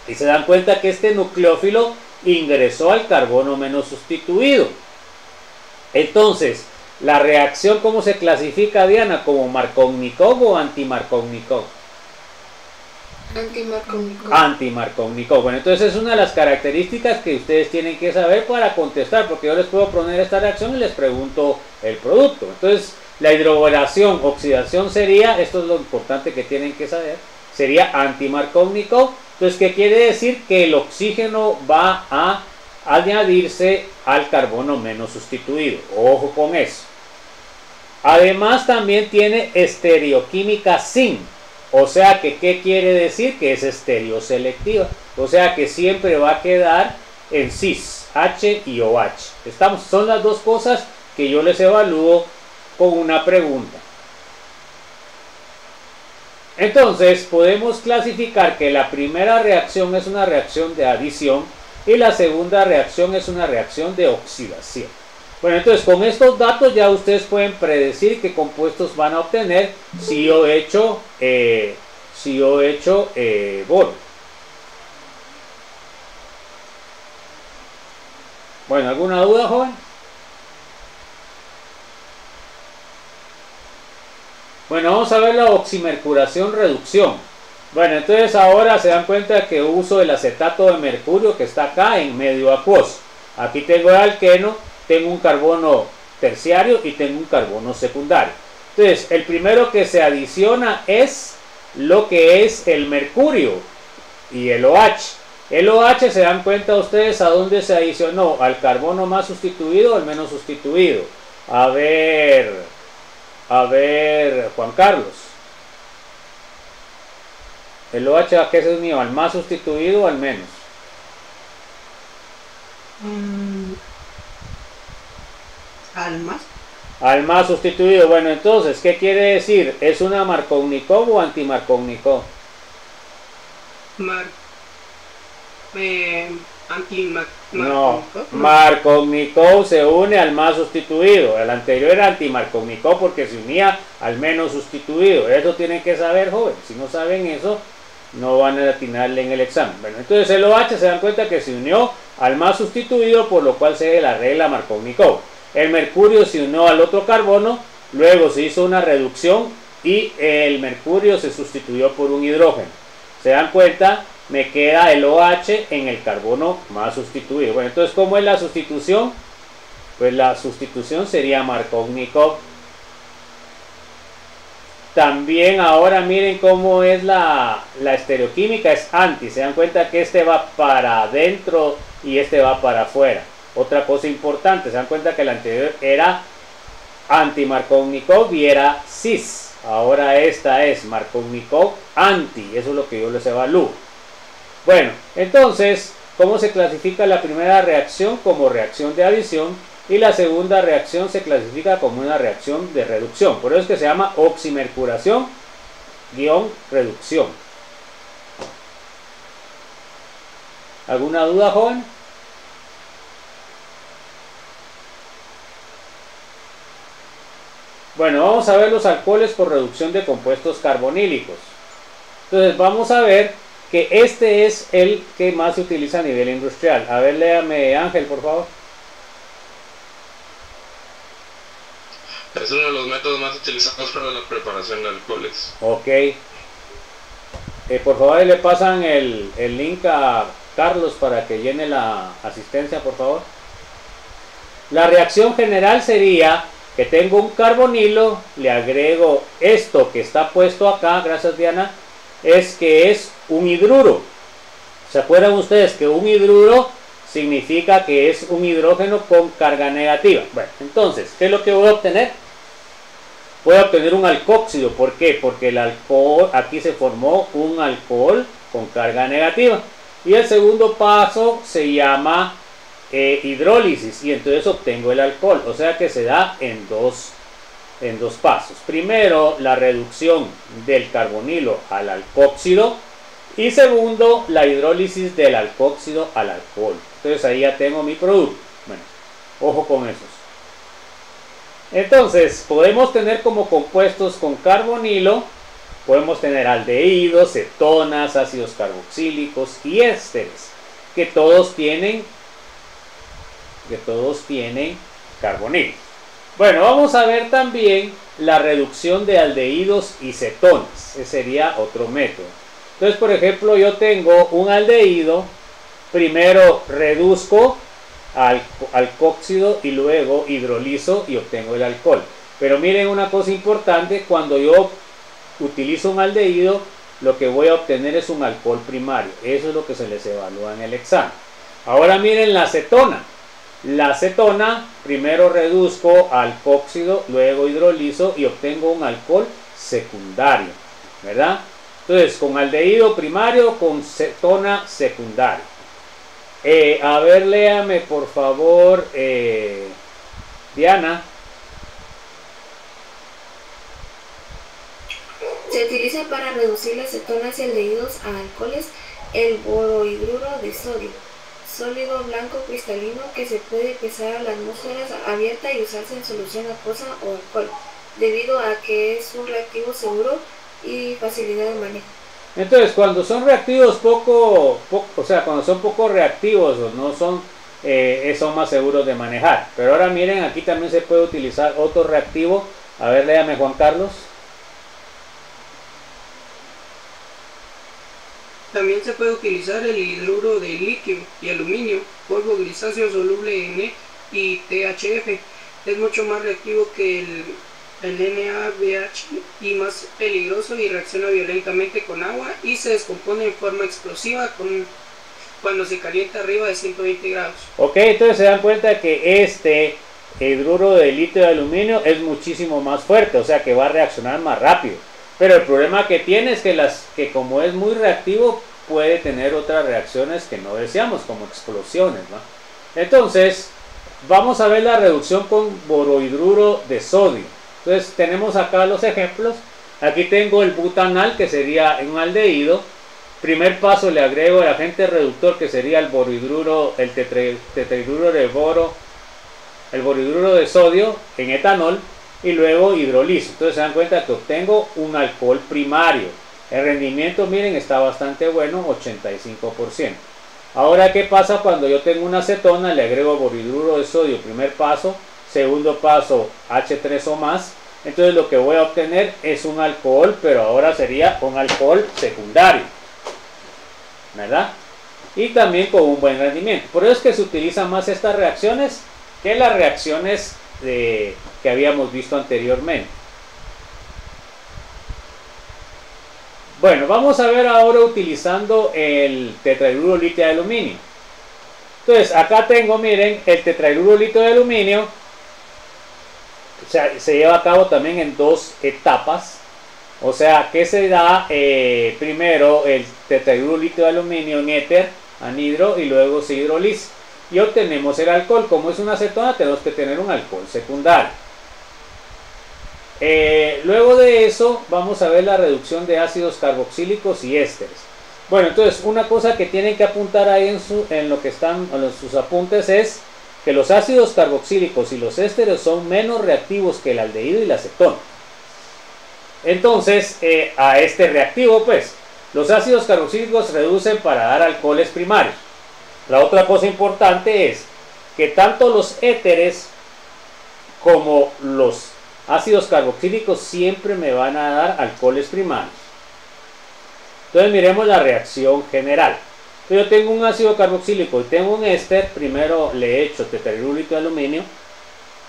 Speaker 1: Y se dan cuenta que este nucleófilo ingresó al carbono menos sustituido. Entonces, la reacción, ¿cómo se clasifica, Diana? ¿Como Markovnikov o anti-Markovnikov?
Speaker 2: Anti-Markovnikov.
Speaker 1: Anti-Markovnikov. Bueno, entonces es una de las características que ustedes tienen que saber para contestar, porque yo les puedo poner esta reacción y les pregunto el producto. Entonces, la hidroboración, oxidación sería, esto es lo importante que tienen que saber, sería anti-Markovnikov. Entonces, ¿qué quiere decir? Que el oxígeno va a añadirse al carbono menos sustituido. Ojo con eso. Además, también tiene estereoquímica sin. O sea que, ¿qué quiere decir? Que es estereoselectiva. O sea que siempre va a quedar en cis, H y OH. Son las dos cosas que yo les evalúo con una pregunta. Entonces, podemos clasificar que la primera reacción es una reacción de adición y la segunda reacción es una reacción de oxidación. Bueno, entonces con estos datos ya ustedes pueden predecir qué compuestos van a obtener si yo he hecho boro. Bueno, ¿alguna duda, joven? Bueno, vamos a ver la oximercuración reducción. Bueno, entonces ahora se dan cuenta que uso el acetato de mercurio que está acá en medio acuoso. Aquí tengo el alqueno, tengo un carbono terciario y tengo un carbono secundario. Entonces, el primero que se adiciona es lo que es el mercurio y el OH. El OH, se dan cuenta ustedes a dónde se adicionó, al carbono más sustituido o al menos sustituido. A ver, Juan Carlos. ¿El OH a qué se unió? ¿Al más sustituido o al menos?
Speaker 3: Al más.
Speaker 1: Al más sustituido. Bueno, entonces, ¿qué quiere decir? ¿Es una Markovnikov o anti-Markovnikov? No, Markovnikov se une al más sustituido. El anterior era anti-Markovnikov porque se unía al menos sustituido. Eso tienen que saber, joven. Si no saben eso, no van a atinarle en el examen. Bueno, entonces el OH se dan cuenta que se unió al más sustituido, por lo cual se la regla Markovnikov. El mercurio se unió al otro carbono, luego se hizo una reducción y el mercurio se sustituyó por un hidrógeno. Se dan cuenta, me queda el OH en el carbono más sustituido. Bueno, entonces, ¿cómo es la sustitución? Pues la sustitución sería Markovnikov. También ahora miren cómo es la estereoquímica, es anti. Se dan cuenta que este va para adentro y este va para afuera. Otra cosa importante, se dan cuenta que el anterior era anti-Markovnikov y era cis. Ahora esta es Markovnikov anti, eso es lo que yo les evalúo. Bueno, entonces, ¿cómo se clasifica la primera reacción? Como reacción de adición y la segunda reacción se clasifica como una reacción de reducción. Por eso es que se llama oximercuración-reducción. ¿Alguna duda, joven? Bueno, vamos a ver los alcoholes por reducción de compuestos carbonílicos. Entonces vamos a ver que este es el que más se utiliza a nivel industrial. A ver, léame Ángel, por favor.
Speaker 4: Es uno de los métodos más utilizados para la preparación de alcoholes.
Speaker 1: Ok. Por favor, le pasan el link a Carlos para que llene la asistencia, por favor. La reacción general sería que tengo un carbonilo, le agrego esto que está puesto acá, gracias Diana, es un hidruro. ¿Se acuerdan ustedes que un hidruro significa que es un hidrógeno con carga negativa? Bueno, entonces, ¿qué es lo que voy a obtener? Voy a obtener un alcóxido. ¿Por qué? Porque el alcohol, aquí se formó un alcohol con carga negativa. Y el segundo paso se llama hidrólisis, y entonces obtengo el alcohol. O sea que se da en dos pasos. Primero, la reducción del carbonilo al alcóxido, y segundo, la hidrólisis del alcóxido al alcohol. Entonces ahí ya tengo mi producto. Bueno, ojo con esos. Entonces podemos tener como compuestos con carbonilo, podemos tener aldehídos, cetonas, ácidos carboxílicos y ésteres, que todos tienen carbonilo. Bueno, vamos a ver también la reducción de aldehídos y cetonas. Ese sería otro método. Entonces, por ejemplo, yo tengo un aldehído, primero reduzco al alcóxido y luego hidrolizo y obtengo el alcohol. Pero miren una cosa importante, cuando yo utilizo un aldehído, lo que voy a obtener es un alcohol primario. Eso es lo que se les evalúa en el examen. Ahora miren la acetona. La acetona, primero reduzco al alcóxido, luego hidrolizo y obtengo un alcohol secundario, ¿verdad? Entonces, con aldehído primario, con cetona secundario. A ver, léame por favor, Diana.
Speaker 2: Se utiliza para reducir las cetonas y aldehídos a alcoholes el borohidruro de sodio, sólido blanco cristalino que se puede pesar a la atmósfera abierta y usarse en solución acuosa o alcohol, debido a que es un reactivo seguro y facilidad de manejo.
Speaker 1: Entonces, cuando son reactivos cuando son poco reactivos o no son, son más seguros de manejar. Pero ahora miren, aquí también se puede utilizar otro reactivo. A ver, léame Juan Carlos.
Speaker 3: También se puede utilizar el hidruro de litio y aluminio, polvo grisáceo soluble en E y THF. Es mucho más reactivo que el NaBH y más peligroso, y reacciona violentamente con agua y se descompone en forma explosiva cuando se calienta arriba de 120 grados. Ok,
Speaker 1: entonces se dan cuenta que este hidruro de litio y aluminio es muchísimo más fuerte, o sea que va a reaccionar más rápido. Pero el problema que tiene es que como es muy reactivo, puede tener otras reacciones que no deseamos, como explosiones, ¿no? Entonces, vamos a ver la reducción con borohidruro de sodio. Entonces, tenemos acá los ejemplos. Aquí tengo el butanal, que sería un aldehído. Primer paso, le agrego el agente reductor, que sería el borohidruro, el tetrahidruro de boro, el borohidruro de sodio en etanol, y luego hidrolizo. Entonces se dan cuenta que obtengo un alcohol primario. El rendimiento, miren, está bastante bueno, 85%. Ahora, ¿qué pasa cuando yo tengo una acetona? Le agrego borohidruro de sodio, primer paso. Segundo paso, H3 o más. Entonces lo que voy a obtener es un alcohol, pero ahora sería un alcohol secundario, ¿verdad? Y también con un buen rendimiento. Por eso es que se utilizan más estas reacciones que las reacciones que habíamos visto anteriormente. Bueno, vamos a ver ahora utilizando el tetrahidruro de litio de aluminio. Entonces, acá tengo, miren, el tetrahidruro de litio de aluminio. O sea, se lleva a cabo también en dos etapas. O sea, que se da primero el tetrahidruro de litio de aluminio en éter, anhidro, y luego se hidroliza. Y obtenemos el alcohol. Como es una acetona, tenemos que tener un alcohol secundario. Luego de eso, vamos a ver la reducción de ácidos carboxílicos y ésteres. Bueno, entonces, una cosa que tienen que apuntar ahí en lo que están en sus apuntes es que los ácidos carboxílicos y los ésteres son menos reactivos que el aldehído y la acetona. Entonces, a este reactivo, pues, los ácidos carboxílicos reducen para dar alcoholes primarios. La otra cosa importante es que tanto los éteres como los ácidos carboxílicos siempre me van a dar alcoholes primarios. Entonces miremos la reacción general. Yo tengo un ácido carboxílico y tengo un éster. Primero le echo tetrahidrúrico de aluminio,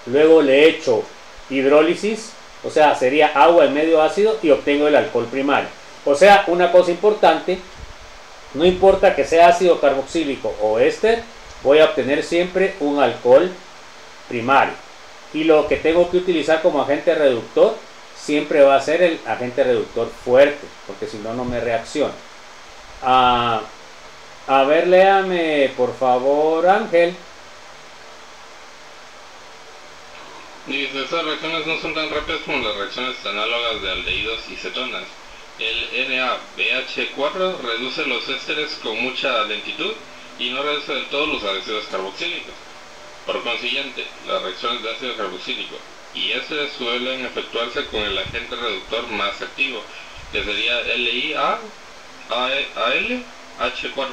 Speaker 1: luego le echo hidrólisis, o sea, sería agua en medio ácido, y obtengo el alcohol primario. O sea, una cosa importante, no importa que sea ácido carboxílico o éster, voy a obtener siempre un alcohol primario. Y lo que tengo que utilizar como agente reductor siempre va a ser el agente reductor fuerte, porque si no, no me reacciona. A ver, léame por favor, Ángel.
Speaker 4: Dice, estas reacciones no son tan rápidas como las reacciones análogas de aldehídos y cetonas. El NaBH4 reduce los ésteres con mucha lentitud y no reduce del todo los ácidos carboxílicos. Por consiguiente, las reacciones de ácido carboxílico y ésteres suelen efectuarse con el agente reductor más activo, que sería LiAlH4.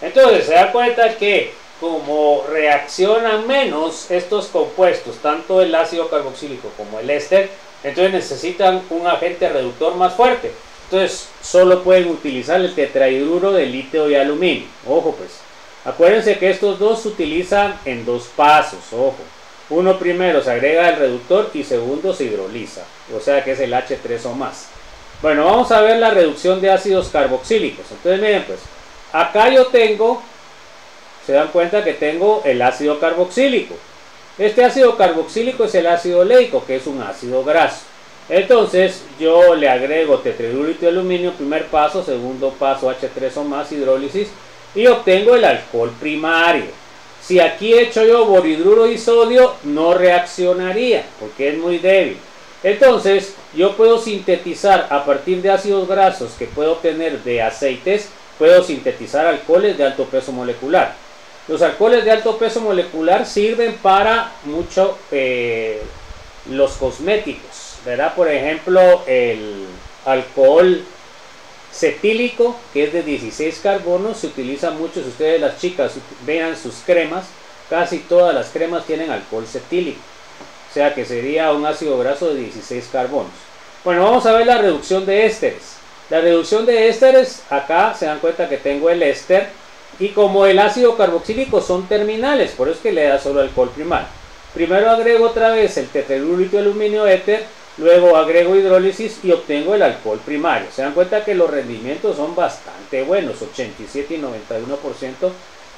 Speaker 1: Entonces se da cuenta que como reaccionan menos estos compuestos, tanto el ácido carboxílico como el éster, entonces necesitan un agente reductor más fuerte. Entonces solo pueden utilizar el tetrahidruro de litio y aluminio. Ojo pues, acuérdense que estos dos se utilizan en dos pasos, ojo. Uno primero se agrega el reductor y segundo se hidroliza, o sea que es el H3 o más. Bueno, vamos a ver la reducción de ácidos carboxílicos. Entonces miren pues, acá yo tengo, se dan cuenta que tengo el ácido carboxílico. Este ácido carboxílico es el ácido oleico, que es un ácido graso. Entonces yo le agrego tetrahidrúrico de aluminio, primer paso, segundo paso H3 o más, hidrólisis, y obtengo el alcohol primario. Si aquí echo yo borhidruro y sodio, no reaccionaría, porque es muy débil. Entonces yo puedo sintetizar a partir de ácidos grasos que puedo obtener de aceites, puedo sintetizar alcoholes de alto peso molecular. Los alcoholes de alto peso molecular sirven para mucho los cosméticos, ¿verdad? Por ejemplo, el alcohol cetílico, que es de 16 carbonos, se utiliza mucho. Si ustedes, las chicas, vean sus cremas, casi todas las cremas tienen alcohol cetílico, o sea que sería un ácido graso de 16 carbonos. Bueno, vamos a ver la reducción de ésteres. La reducción de ésteres, acá se dan cuenta que tengo el éster, y como el ácido carboxílico son terminales, por eso es que le da solo alcohol primario. Primero agrego otra vez el tetrahidrúrico de aluminio éter, luego agrego hidrólisis y obtengo el alcohol primario. Se dan cuenta que los rendimientos son bastante buenos, 87 y 91%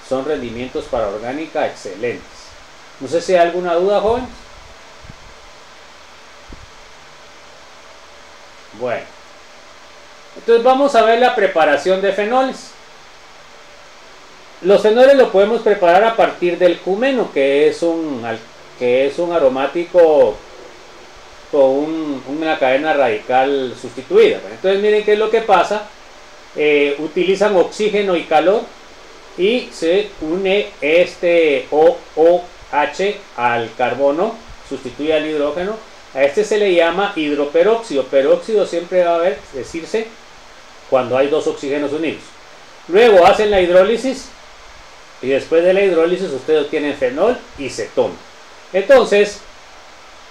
Speaker 1: son rendimientos para orgánica excelentes. No sé si hay alguna duda, jóvenes. Bueno, entonces vamos a ver la preparación de fenoles. Los fenoles lo podemos preparar a partir del cumeno, que es un aromático con una cadena radical sustituida. Entonces miren qué es lo que pasa. Utilizan oxígeno y calor y se une este OH al carbono, sustituye al hidrógeno. A este se le llama hidroperóxido. Peróxido siempre va a decirse cuando hay dos oxígenos unidos. Luego hacen la hidrólisis y después de la hidrólisis ustedes obtienen fenol y cetona. Entonces,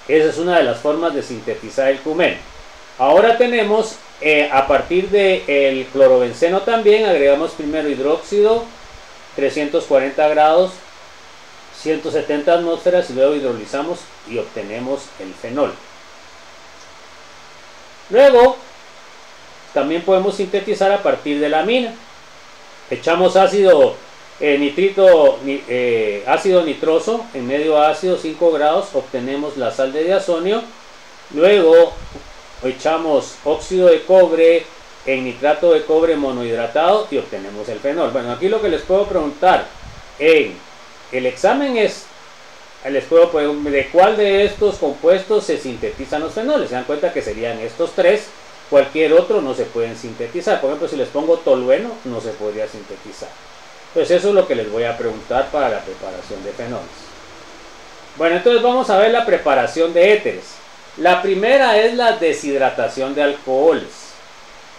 Speaker 1: esa es una de las formas de sintetizar el cumeno. Ahora tenemos, a partir del clorobenceno también, agregamos primero hidróxido, 340 grados, 170 atmósferas, y luego hidrolizamos y obtenemos el fenol. Luego, también podemos sintetizar a partir de la amina. Echamos ácido ácido nitroso en medio ácido, 5 grados, obtenemos la sal de diazonio. Luego echamos óxido de cobre en nitrato de cobre monohidratado y obtenemos el fenol. Bueno, aquí lo que les puedo preguntar en el examen es, les puedo preguntar de cuál de estos compuestos se sintetizan los fenoles. Se dan cuenta que serían estos tres, cualquier otro no se pueden sintetizar. Por ejemplo, si les pongo tolueno, no se podría sintetizar. Pues eso es lo que les voy a preguntar para la preparación de fenoles. Bueno, entonces vamos a ver la preparación de éteres. La primera es la deshidratación de alcoholes.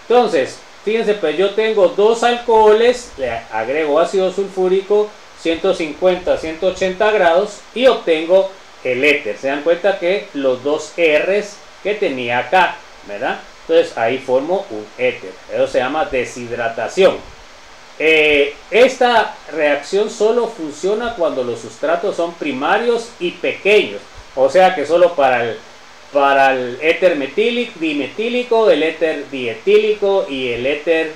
Speaker 1: Entonces, fíjense, pues yo tengo dos alcoholes, le agrego ácido sulfúrico 150 180 grados y obtengo el éter. Se dan cuenta que los dos R's que tenía acá, ¿verdad? Entonces ahí formo un éter. Eso se llama deshidratación. Esta reacción solo funciona cuando los sustratos son primarios y pequeños. O sea que solo para el éter dimetílico, el éter dietílico y el éter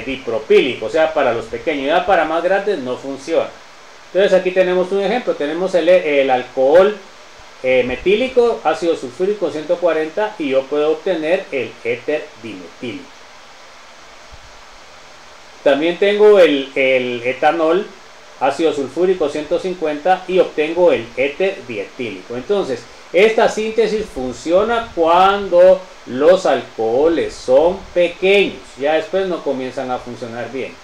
Speaker 1: dipropílico. O sea, para los pequeños. Ya para más grandes no funciona. Entonces aquí tenemos un ejemplo. Tenemos el alcohol metílico, ácido sulfúrico 140 y yo puedo obtener el éter dimetílico. También tengo el etanol, ácido sulfúrico 150 y obtengo el éter dietílico. Entonces, esta síntesis funciona cuando los alcoholes son pequeños. Ya después no comienzan a funcionar bien.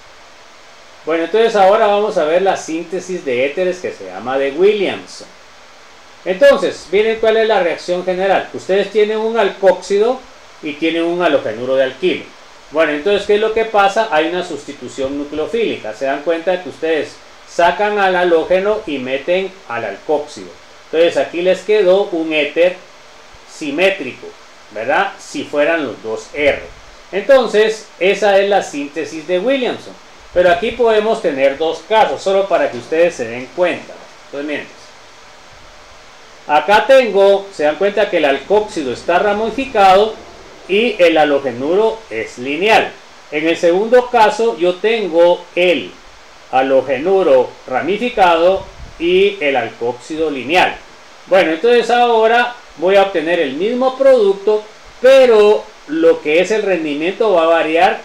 Speaker 1: Bueno, entonces ahora vamos a ver la síntesis de éteres que se llama de Williamson. Entonces, miren cuál es la reacción general. Ustedes tienen un alcóxido y tienen un halogenuro de alquilo. Bueno, entonces, ¿qué es lo que pasa? Hay una sustitución nucleofílica. Se dan cuenta de que ustedes sacan al halógeno y meten al alcóxido. Entonces, aquí les quedó un éter simétrico, ¿verdad? Si fueran los dos R. Entonces, esa es la síntesis de Williamson. Pero aquí podemos tener dos casos, solo para que ustedes se den cuenta. Entonces, miren. Acá tengo, se dan cuenta que el alcóxido está ramificado y el halogenuro es lineal. En el segundo caso yo tengo el halogenuro ramificado y el alcóxido lineal. Bueno, entonces ahora voy a obtener el mismo producto, pero lo que es el rendimiento va a variar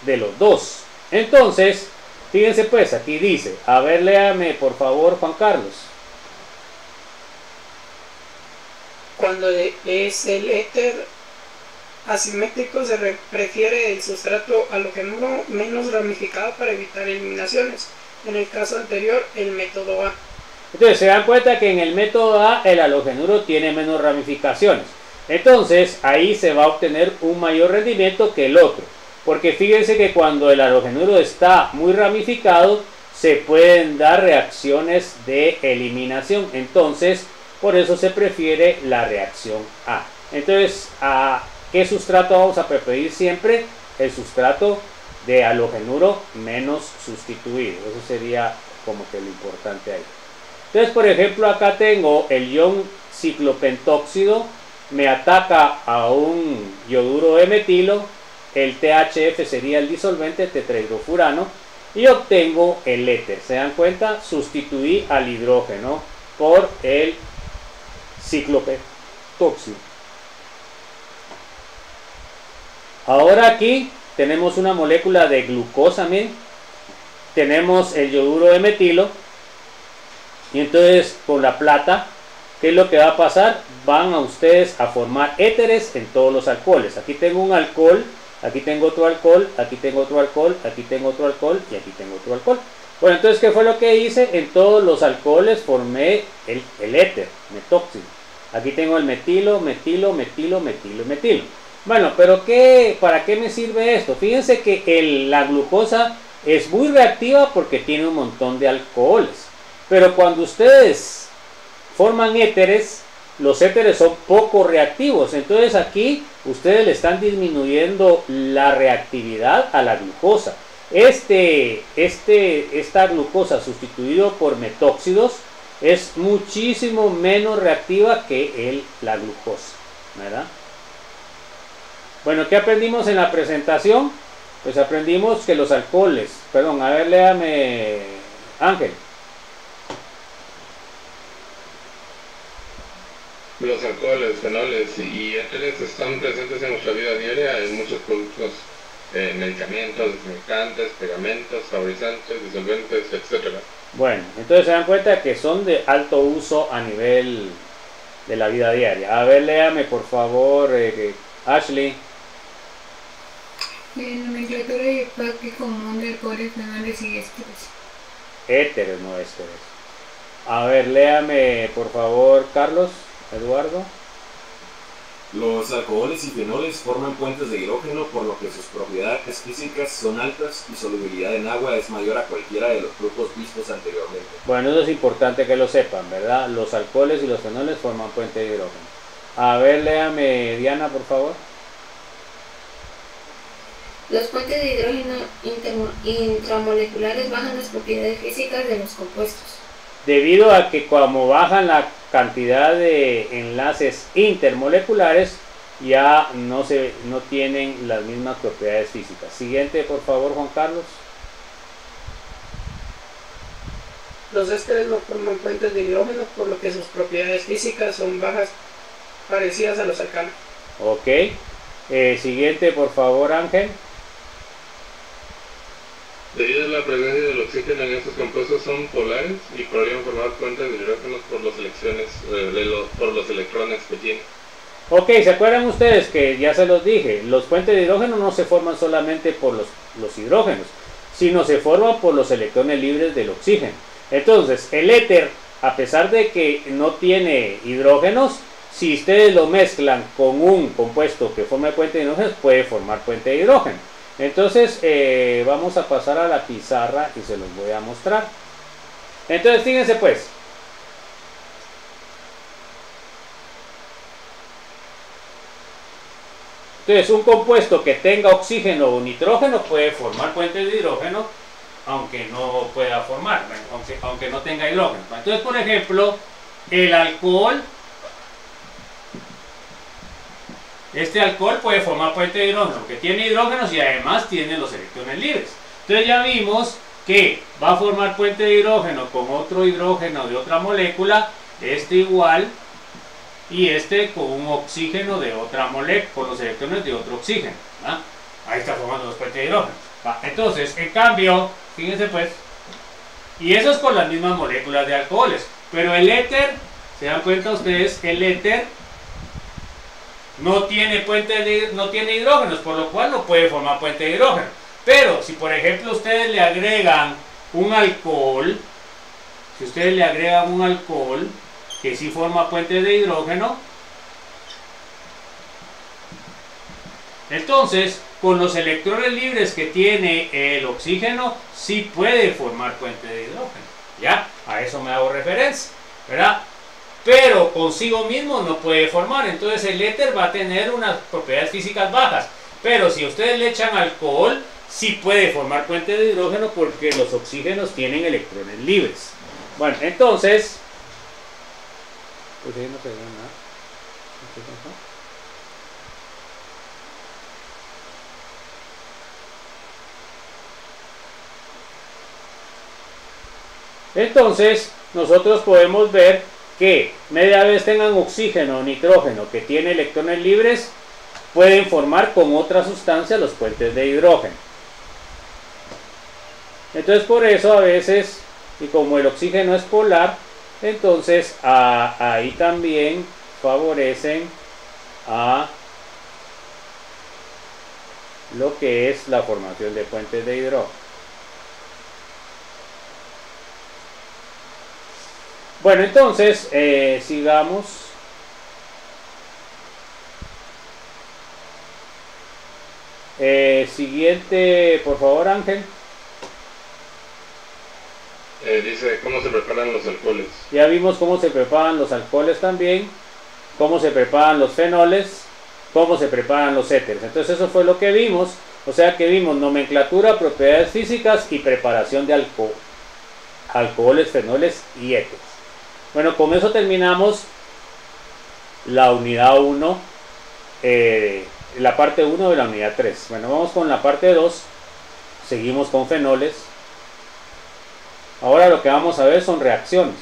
Speaker 1: de los dos. Entonces, fíjense pues, aquí dice, a ver, léame por favor Juan Carlos.
Speaker 3: Cuando es el éter asimétrico se prefiere el sustrato halogenuro menos ramificado para evitar eliminaciones. En el caso anterior, el método A.
Speaker 1: Entonces se dan cuenta que en el método A el halogenuro tiene menos ramificaciones. Entonces ahí se va a obtener un mayor rendimiento que el otro. Porque fíjense que cuando el halogenuro está muy ramificado se pueden dar reacciones de eliminación. Entonces por eso se prefiere la reacción A. Entonces, ¿a qué sustrato vamos a preferir siempre? El sustrato de halogenuro menos sustituido. Eso sería como que lo importante ahí. Entonces, por ejemplo, acá tengo el ion ciclopentóxido, me ataca a un yoduro de metilo, el THF sería el disolvente, tetrahidrofurano, y obtengo el éter. ¿Se dan cuenta? Sustituí al hidrógeno por el ciclopentóxido. Ahora aquí tenemos una molécula de glucosa, miren. Tenemos el yoduro de metilo. Y entonces con la plata, ¿qué es lo que va a pasar? Van a ustedes a formar éteres en todos los alcoholes. Aquí tengo un alcohol, aquí tengo otro alcohol, aquí tengo otro alcohol, aquí tengo otro alcohol y aquí tengo otro alcohol. Bueno, entonces, ¿qué fue lo que hice? En todos los alcoholes formé el éter, metóxido. Aquí tengo el metilo, metilo, metilo, metilo, metilo. Bueno, pero ¿para qué me sirve esto? Fíjense que la glucosa es muy reactiva porque tiene un montón de alcoholes. Pero cuando ustedes forman éteres, los éteres son poco reactivos. Entonces aquí ustedes le están disminuyendo la reactividad a la glucosa. Esta glucosa sustituido por metóxidos es muchísimo menos reactiva que la glucosa, ¿verdad? Bueno, ¿qué aprendimos en la presentación? Pues aprendimos que los alcoholes, perdón, a ver, léame, Ángel.
Speaker 4: Los alcoholes, fenoles y éteres están presentes en nuestra vida diaria en muchos productos, medicamentos, desinfectantes, pegamentos, saborizantes, disolventes, etc.
Speaker 1: Bueno, entonces se dan cuenta que son de alto uso a nivel de la vida diaria. A ver, léame por favor, Ashley.
Speaker 2: En nomenclatura y empaque común de alcoholes, fenoles y ésteres.
Speaker 1: Éteres, no ésteres. A ver, léame por favor, Carlos, Eduardo.
Speaker 5: Los alcoholes y fenoles forman puentes de hidrógeno, por lo que sus propiedades físicas son altas y solubilidad en agua es mayor a cualquiera de los grupos vistos anteriormente.
Speaker 1: Bueno, eso es importante que lo sepan, ¿verdad? Los alcoholes y los fenoles forman puente de hidrógeno. A ver, léame, Diana, por favor.
Speaker 2: Los puentes de hidrógeno intramoleculares bajan las propiedades físicas de los compuestos.
Speaker 1: Debido a que como bajan la cantidad de enlaces intermoleculares, ya no tienen las mismas propiedades físicas. Siguiente, por favor, Juan Carlos.
Speaker 3: Los ésteres no forman puentes de hidrógeno, por lo que sus propiedades físicas son bajas, parecidas a los alcanos.
Speaker 1: Ok. Siguiente, por favor, Ángel.
Speaker 4: Debido a la presencia del oxígeno en estos compuestos son polares y podrían formar puentes de hidrógenos por los electrones que tienen.
Speaker 1: Ok, ¿se acuerdan ustedes que ya se los dije? Los puentes de hidrógeno no se forman solamente por los hidrógenos, sino se forman por los electrones libres del oxígeno. Entonces, el éter, a pesar de que no tiene hidrógenos, si ustedes lo mezclan con un compuesto que forma puente de hidrógenos, puede formar puente de hidrógeno. Entonces, vamos a pasar a la pizarra y se los voy a mostrar. Entonces, fíjense pues. Entonces, un compuesto que tenga oxígeno o nitrógeno puede formar puentes de hidrógeno, aunque no pueda formar, aunque no tenga hidrógeno. Entonces, por ejemplo, el alcohol. Este alcohol puede formar puente de hidrógeno porque tiene hidrógenos y además tiene los electrones libres. Entonces ya vimos que va a formar puente de hidrógeno con otro hidrógeno de otra molécula, este igual, y este con un oxígeno de otra molécula, con los electrones de otro oxígeno. ¿Ah? Ahí está formando los puentes de hidrógeno. Entonces, en cambio, fíjense pues, y eso es con las mismas moléculas de alcoholes, pero el éter, ¿se dan cuenta ustedes? El éter no tiene hidrógenos, por lo cual no puede formar puente de hidrógeno. Pero si por ejemplo ustedes le agregan un alcohol, que sí forma puente de hidrógeno, entonces con los electrones libres que tiene el oxígeno sí puede formar puente de hidrógeno. Ya, a eso me hago referencia, ¿verdad? Pero consigo mismo no puede formar, entonces el éter va a tener unas propiedades físicas bajas. Pero si ustedes le echan alcohol, sí puede formar puente de hidrógeno porque los oxígenos tienen electrones libres. Bueno, entonces, pues ahí no se ve nada. Entonces, nosotros podemos ver que media vez tengan oxígeno o nitrógeno que tiene electrones libres, pueden formar con otra sustancia los puentes de hidrógeno. Entonces por eso a veces, y como el oxígeno es polar, entonces ahí también favorecen a lo que es la formación de puentes de hidrógeno. Bueno, entonces, sigamos. Siguiente, por favor, Ángel.
Speaker 4: Dice cómo se preparan los alcoholes.
Speaker 1: Ya vimos cómo se preparan los alcoholes también, cómo se preparan los fenoles, cómo se preparan los éteres. Entonces eso fue lo que vimos. O sea que vimos nomenclatura, propiedades físicas y preparación de alcoholes, fenoles y éteres. Bueno, con eso terminamos la unidad 1, la parte 1 de la unidad 3. Bueno, vamos con la parte 2, seguimos con fenoles. Ahora lo que vamos a ver son reacciones.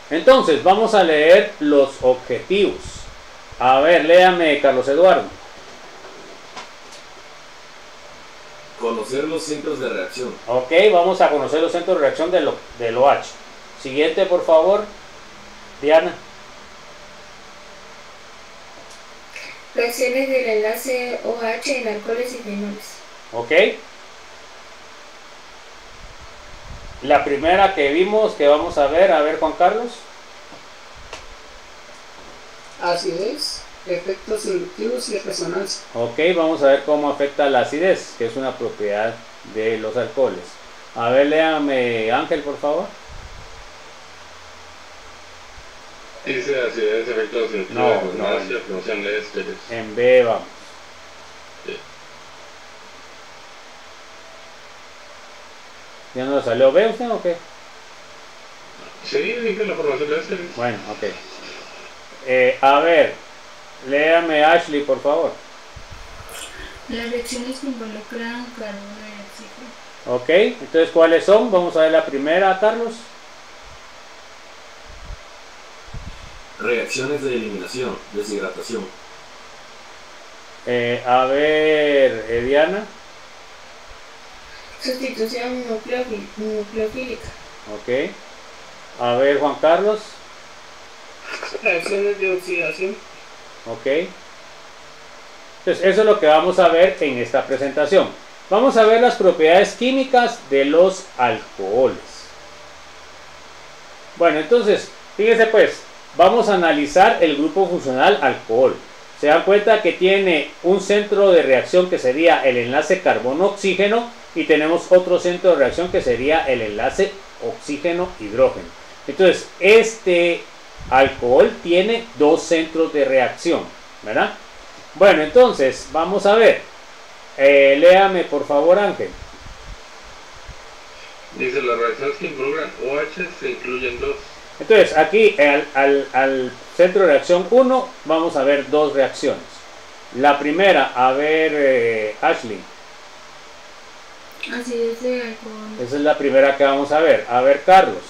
Speaker 1: Entonces, vamos a leer los objetivos. A ver, léame, Carlos Eduardo.
Speaker 5: Conocer los centros de reacción.
Speaker 1: Ok, vamos a conocer los centros de reacción del OH. Siguiente, por favor, Diana.
Speaker 2: Reacciones del enlace OH en alcoholes y fenoles.
Speaker 1: ¿Ok? La primera que vimos, que vamos a ver Juan Carlos.
Speaker 3: Acidez, efectos inductivos y resonancia.
Speaker 1: Ok, vamos a ver cómo afecta la acidez, que es una propiedad de los alcoholes. A ver, léame Ángel, por favor.
Speaker 4: Dice acidez, efectos inductivos, resonancia, formación de ésteres.
Speaker 1: En B vamos.
Speaker 4: Sí.
Speaker 1: ¿Ya no salió B usted o qué?
Speaker 4: Sí, dice la formación de ésteres.
Speaker 1: Bueno, ok. A ver, léame Ashley, por favor.
Speaker 2: Las reacciones que involucran carbono y oxígeno.
Speaker 1: Ok, entonces ¿cuáles son? Vamos a ver la primera, Carlos.
Speaker 5: Reacciones de eliminación, deshidratación.
Speaker 1: A ver, Diana.
Speaker 2: Sustitución nucleofílica.
Speaker 1: Ok. A ver, Juan Carlos.
Speaker 3: Reacciones de oxidación.
Speaker 1: Ok. Entonces, eso es lo que vamos a ver en esta presentación. Vamos a ver las propiedades químicas de los alcoholes. Bueno, entonces, fíjense pues, vamos a analizar el grupo funcional alcohol. Se dan cuenta que tiene un centro de reacción que sería el enlace carbono-oxígeno y tenemos otro centro de reacción que sería el enlace oxígeno-hidrógeno. Entonces, este alcohol tiene dos centros de reacción, ¿verdad? Bueno, entonces, vamos a ver. Léame, por favor, Ángel.
Speaker 4: Dice, las reacciones que involucran OH se incluyen dos.
Speaker 1: Entonces, aquí al centro de reacción 1 vamos a ver dos reacciones. La primera, a ver, Ashley.
Speaker 2: Acidez de alcohol.
Speaker 1: Esa es la primera que vamos a ver. A ver, Carlos.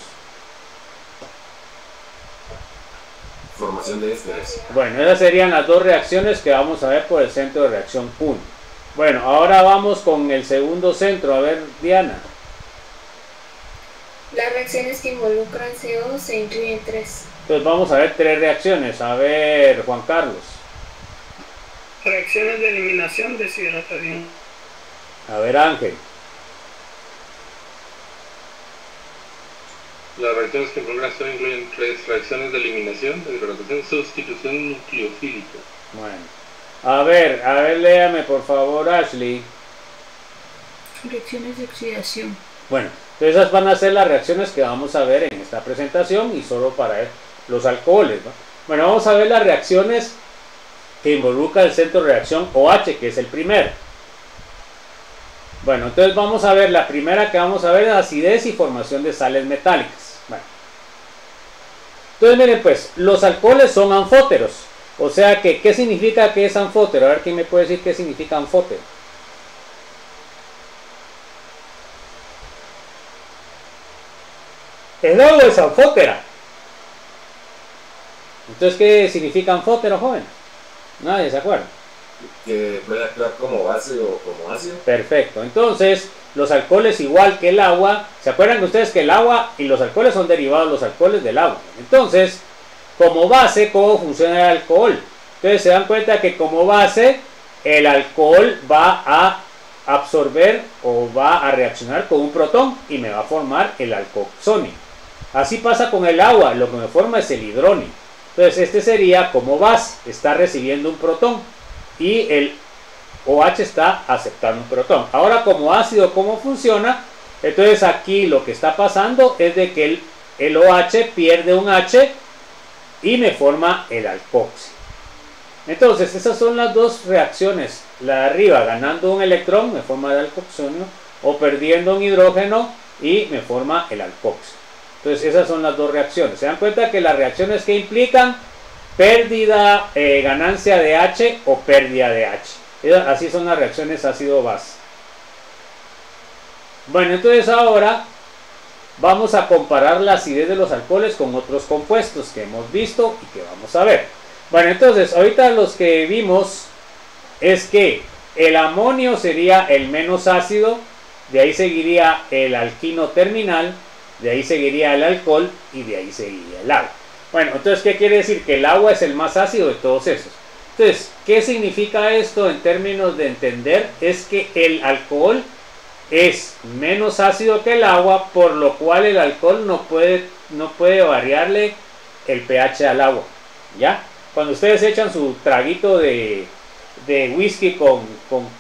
Speaker 5: Formación de ésteres.
Speaker 1: Bueno, esas serían las dos reacciones que vamos a ver por el centro de reacción 1. Bueno, ahora vamos con el segundo centro. A ver, Diana.
Speaker 2: Las reacciones que involucran CO se incluyen tres.
Speaker 1: Entonces vamos a ver tres reacciones. A ver, Juan Carlos.
Speaker 3: Reacciones de eliminación, deshidratación.
Speaker 1: A ver, Ángel.
Speaker 4: Las reacciones que involucran CO incluyen tres: reacciones de eliminación, deshidratación, sustitución nucleofílica.
Speaker 1: Bueno. A ver, léame por favor, Ashley.
Speaker 2: Reacciones de oxidación.
Speaker 1: Bueno, entonces esas van a ser las reacciones que vamos a ver en esta presentación y solo para ver los alcoholes, ¿no? Bueno, vamos a ver las reacciones que involucra el centro de reacción OH, que es el primero. Bueno, entonces vamos a ver, la primera que vamos a ver es acidez y formación de sales metálicas. Bueno. Entonces miren pues, los alcoholes son anfóteros. O sea que, ¿qué significa que es anfótero? A ver, ¿quién me puede decir qué significa anfótero? El agua es anfótera. Entonces, ¿qué significa anfótero, joven? Nadie se acuerda.
Speaker 5: Que puede actuar como base o como ácido.
Speaker 1: Perfecto. Entonces, los alcoholes, igual que el agua, ¿se acuerdan ustedes que el agua y los alcoholes son derivados de los alcoholes del agua? Entonces, como base, ¿cómo funciona el alcohol? Entonces se dan cuenta que como base, el alcohol va a absorber o va a reaccionar con un protón y me va a formar el alcoxonio. Así pasa con el agua, lo que me forma es el hidrónio. Entonces este sería como base, está recibiendo un protón y el OH está aceptando un protón. Ahora como ácido, ¿cómo funciona? Entonces aquí lo que está pasando es de que el OH pierde un H y me forma el alcoxi. Entonces esas son las dos reacciones. La de arriba ganando un electrón me forma el alcoxonio, o perdiendo un hidrógeno y me forma el alcoxi. Entonces esas son las dos reacciones. Se dan cuenta que las reacciones que implican pérdida, ganancia de H o pérdida de H. Así son las reacciones ácido-base. Bueno, entonces ahora vamos a comparar la acidez de los alcoholes con otros compuestos que hemos visto y que vamos a ver. Bueno, entonces ahorita los que vimos es que el amonio sería el menos ácido, de ahí seguiría el alquino terminal, de ahí seguiría el alcohol y de ahí seguiría el agua. Bueno, entonces, ¿qué quiere decir? Que el agua es el más ácido de todos esos. Entonces, ¿qué significa esto en términos de entender? Es que el alcohol es menos ácido que el agua, por lo cual el alcohol no puede variarle el pH al agua, ¿ya? Cuando ustedes echan su traguito de whisky con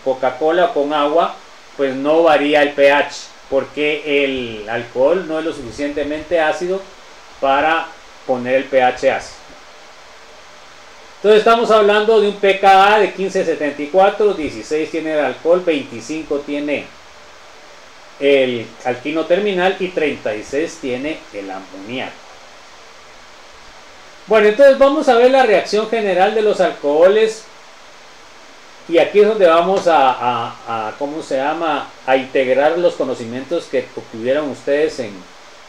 Speaker 1: Coca-Cola o con agua, pues no varía el pH, porque el alcohol no es lo suficientemente ácido para poner el pH ácido. Entonces estamos hablando de un pKa de 1574, 16 tiene el alcohol, 25 tiene el alquino terminal y 36 tiene el amoníaco. Bueno, entonces vamos a ver la reacción general de los alcoholes, y aquí es donde vamos ¿cómo se llama?, a integrar los conocimientos que obtuvieron ustedes en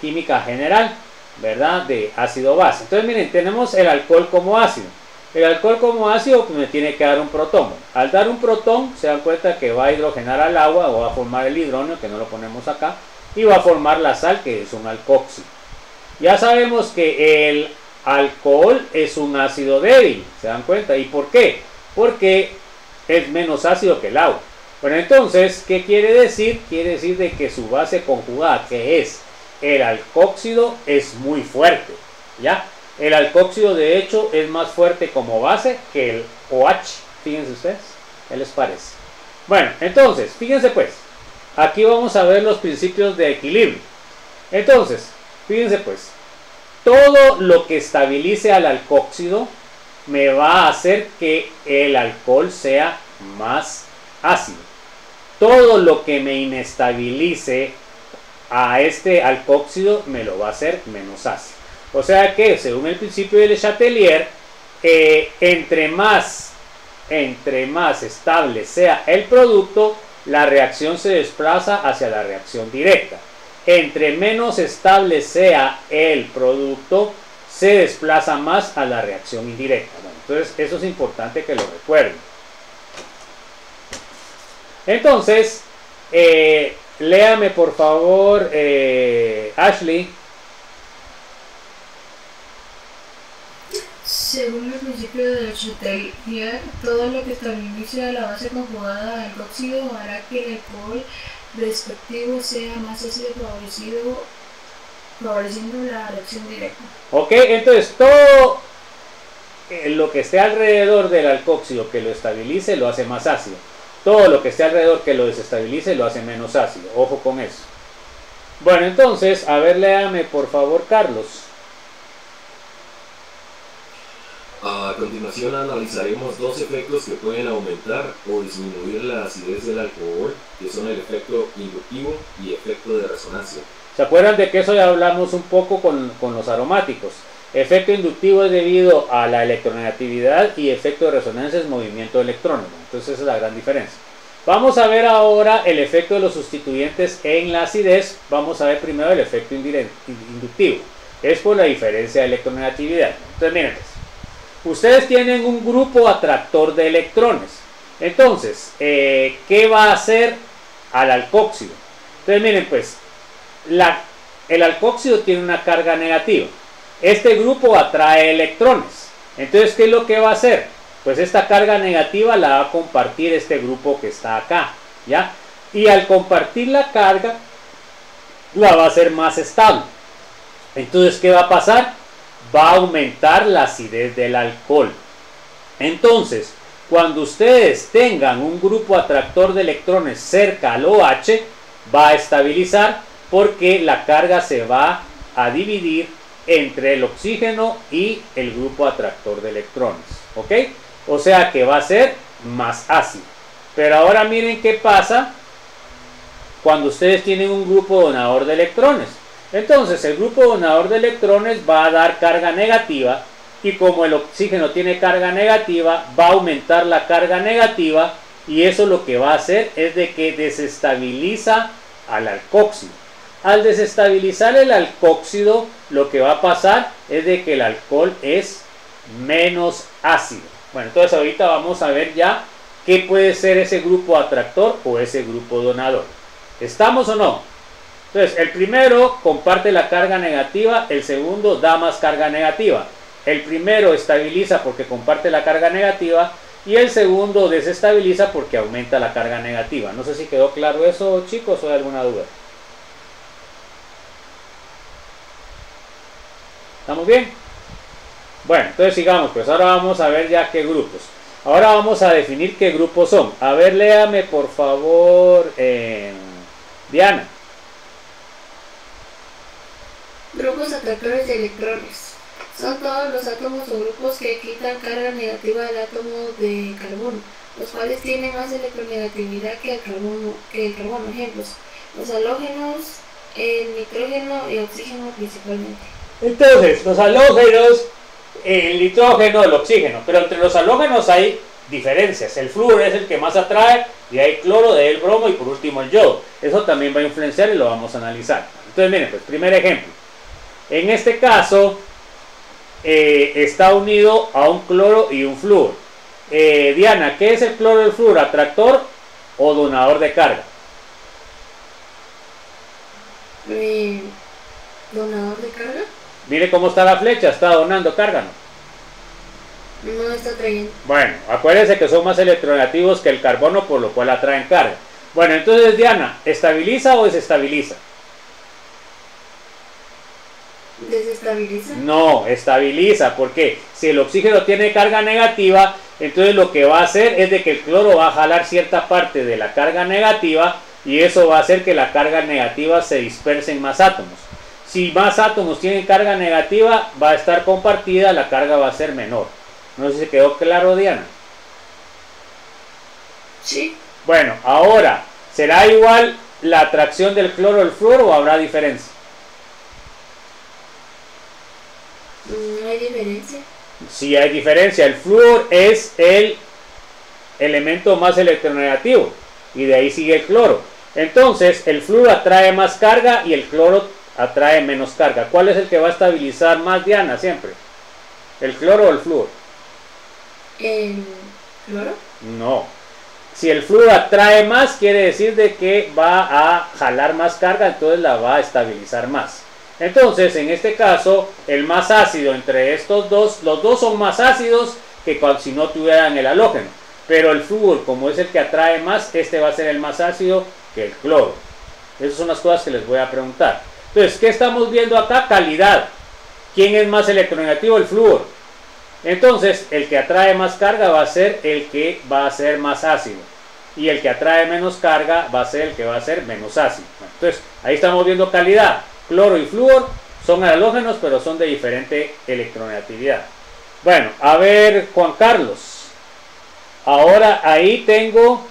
Speaker 1: química general, ¿verdad?, de ácido-base. Entonces miren, tenemos el alcohol como ácido. El alcohol como ácido pues me tiene que dar un protón. Al dar un protón se dan cuenta que va a hidrogenar al agua, o va a formar el hidrógeno, que no lo ponemos acá, y va a formar la sal, que es un alcóxido. Ya sabemos que el alcohol es un ácido débil, ¿se dan cuenta? ¿Y por qué? Porque es menos ácido que el agua. Bueno, entonces, ¿qué quiere decir? Quiere decir de que su base conjugada, que es el alcóxido, es muy fuerte, ¿ya? El alcóxido de hecho es más fuerte como base que el OH. Fíjense ustedes, ¿qué les parece? Bueno, entonces, fíjense pues, aquí vamos a ver los principios de equilibrio. Entonces, fíjense pues, todo lo que estabilice al alcóxido me va a hacer que el alcohol sea más ácido. Todo lo que me inestabilice a este alcóxido me lo va a hacer menos ácido. O sea que, según el principio de Le Chatelier, entre más estable sea el producto, la reacción se desplaza hacia la reacción directa. Entre menos estable sea el producto, se desplaza más a la reacción indirecta. Bueno, entonces, eso es importante que lo recuerden. Entonces, léame por favor, Ashley.
Speaker 2: Según el principio de Le Chatelier, todo lo que estabilice la base conjugada al óxido hará que el alcohol respectivo sea más ácido, favoreciendo la reacción directa.
Speaker 1: Ok, entonces todo lo que esté alrededor del alcóxido que lo estabilice lo hace más ácido. Todo lo que esté alrededor que lo desestabilice lo hace menos ácido. Ojo con eso. Bueno, entonces, a ver, léame por favor, Carlos.
Speaker 5: A continuación analizaremos dos efectos que pueden aumentar o disminuir la acidez del alcohol, que son el efecto inductivo y efecto de resonancia.
Speaker 1: ¿Se acuerdan de que eso ya hablamos un poco con los aromáticos? Efecto inductivo es debido a la electronegatividad y efecto de resonancia es movimiento de electrones. Entonces esa es la gran diferencia. Vamos a ver ahora el efecto de los sustituyentes en la acidez. Vamos a ver primero el efecto inductivo. Es por la diferencia de electronegatividad. Entonces miren pues. Ustedes tienen un grupo atractor de electrones. Entonces, ¿qué va a hacer al alcóxido? Entonces, miren pues, el alcóxido tiene una carga negativa. Este grupo atrae electrones. Entonces, ¿qué es lo que va a hacer? Pues esta carga negativa la va a compartir este grupo que está acá, ¿ya? Y al compartir la carga, la va a hacer más estable. Entonces, ¿qué va a pasar? Va a aumentar la acidez del alcohol. Entonces, cuando ustedes tengan un grupo atractor de electrones cerca al OH, va a estabilizar porque la carga se va a dividir entre el oxígeno y el grupo atractor de electrones. ¿Ok? O sea que va a ser más ácido. Pero ahora miren qué pasa cuando ustedes tienen un grupo donador de electrones. Entonces el grupo donador de electrones va a dar carga negativa y como el oxígeno tiene carga negativa, va a aumentar la carga negativa y eso lo que va a hacer es de que desestabiliza al alcóxido. Al desestabilizar el alcóxido, lo que va a pasar es de que el alcohol es menos ácido. Bueno, entonces ahorita vamos a ver ya qué puede ser ese grupo atractor o ese grupo donador. ¿Estamos o no? Entonces, el primero comparte la carga negativa, el segundo da más carga negativa. El primero estabiliza porque comparte la carga negativa y el segundo desestabiliza porque aumenta la carga negativa. No sé si quedó claro eso, chicos, o hay alguna duda. ¿Estamos bien? Bueno, entonces sigamos, pues ahora vamos a ver ya qué grupos. Ahora vamos a definir qué grupos son. A ver, léame por favor, Diana.
Speaker 2: Grupos atractores de electrones. Son todos los átomos o grupos que quitan carga negativa del átomo de carbono, los cuales tienen más electronegatividad que el carbono. Ejemplos: los halógenos, el nitrógeno y oxígeno principalmente.
Speaker 1: Entonces, los halógenos, el nitrógeno, el oxígeno, pero entre los halógenos hay diferencias. El flúor es el que más atrae, y hay cloro, de ahí el bromo y por último el yodo. Eso también va a influenciar y lo vamos a analizar. Entonces miren, pues primer ejemplo. En este caso está unido a un cloro y un flúor. Diana, ¿qué es el cloro y el flúor? ¿Atractor o donador de carga?
Speaker 2: ¿Donador de carga?
Speaker 1: Mire cómo está la flecha, está donando carga, ¿no?
Speaker 2: No está trayendo.
Speaker 1: Bueno, acuérdense que son más electronegativos que el carbono, por lo cual atraen carga. Bueno, entonces Diana, ¿estabiliza o desestabiliza?
Speaker 2: ¿Desestabiliza?
Speaker 1: No, estabiliza, porque si el oxígeno tiene carga negativa, entonces lo que va a hacer es de que el cloro va a jalar cierta parte de la carga negativa y eso va a hacer que la carga negativa se disperse en más átomos. Si más átomos tienen carga negativa, va a estar compartida, la carga va a ser menor. No sé si quedó claro, Diana.
Speaker 2: Sí.
Speaker 1: Bueno, ahora, ¿será igual la atracción del cloro al flúor o habrá diferencia?
Speaker 2: No hay diferencia.
Speaker 1: Sí hay diferencia. El flúor es el elemento más electronegativo y de ahí sigue el cloro. Entonces, el flúor atrae más carga y el cloro atrae menos carga. ¿Cuál es el que va a estabilizar más, Diana, siempre? ¿El cloro o el flúor?
Speaker 2: ¿El cloro?
Speaker 1: No. Si el flúor atrae más, quiere decir de que va a jalar más carga, entonces la va a estabilizar más. Entonces, en este caso, el más ácido entre estos dos, los dos son más ácidos que si no tuvieran el halógeno. Pero el flúor, como es el que atrae más, este va a ser el más ácido que el cloro. Esas son las cosas que les voy a preguntar. Entonces, ¿qué estamos viendo acá? Calidad. ¿Quién es más electronegativo? El flúor. Entonces, el que atrae más carga va a ser el que va a ser más ácido. Y el que atrae menos carga va a ser el que va a ser menos ácido. Entonces, ahí estamos viendo calidad. Cloro y flúor son halógenos, pero son de diferente electronegatividad. Bueno, a ver, Juan Carlos. Ahora ahí tengo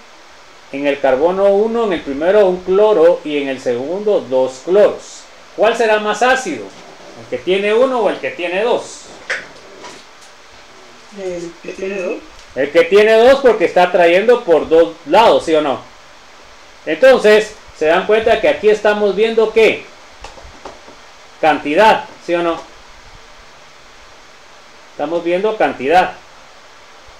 Speaker 1: en el carbono 1, en el primero un cloro y en el segundo 2 cloros. ¿Cuál será más ácido? ¿El que tiene 1 o el que tiene 2?
Speaker 3: El que tiene 2.
Speaker 1: El que tiene 2 porque está atrayendo por dos lados, ¿sí o no? Entonces, se dan cuenta que aquí estamos viendo ¿qué? Cantidad, ¿sí o no? Estamos viendo cantidad.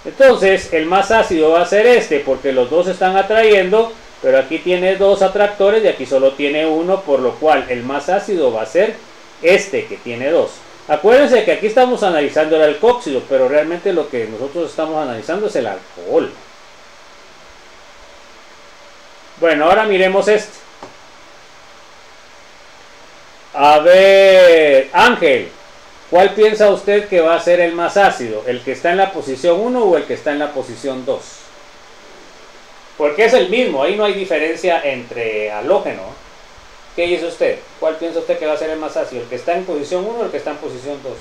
Speaker 1: Entonces, el más ácido va a ser este, porque los dos están atrayendo, pero aquí tiene 2 atractores y aquí solo tiene 1, por lo cual el más ácido va a ser este, que tiene 2. Acuérdense que aquí estamos analizando el alcohóxido, pero realmente lo que nosotros estamos analizando es el alcohol. Bueno, ahora miremos este. A ver, Ángel, ¿cuál piensa usted que va a ser el más ácido? ¿El que está en la posición 1 o el que está en la posición 2? Porque es el mismo, ahí no hay diferencia entre halógeno. ¿Qué dice usted? ¿Cuál piensa usted que va a ser el más ácido? ¿El que está en posición 1 o el que está en posición 2?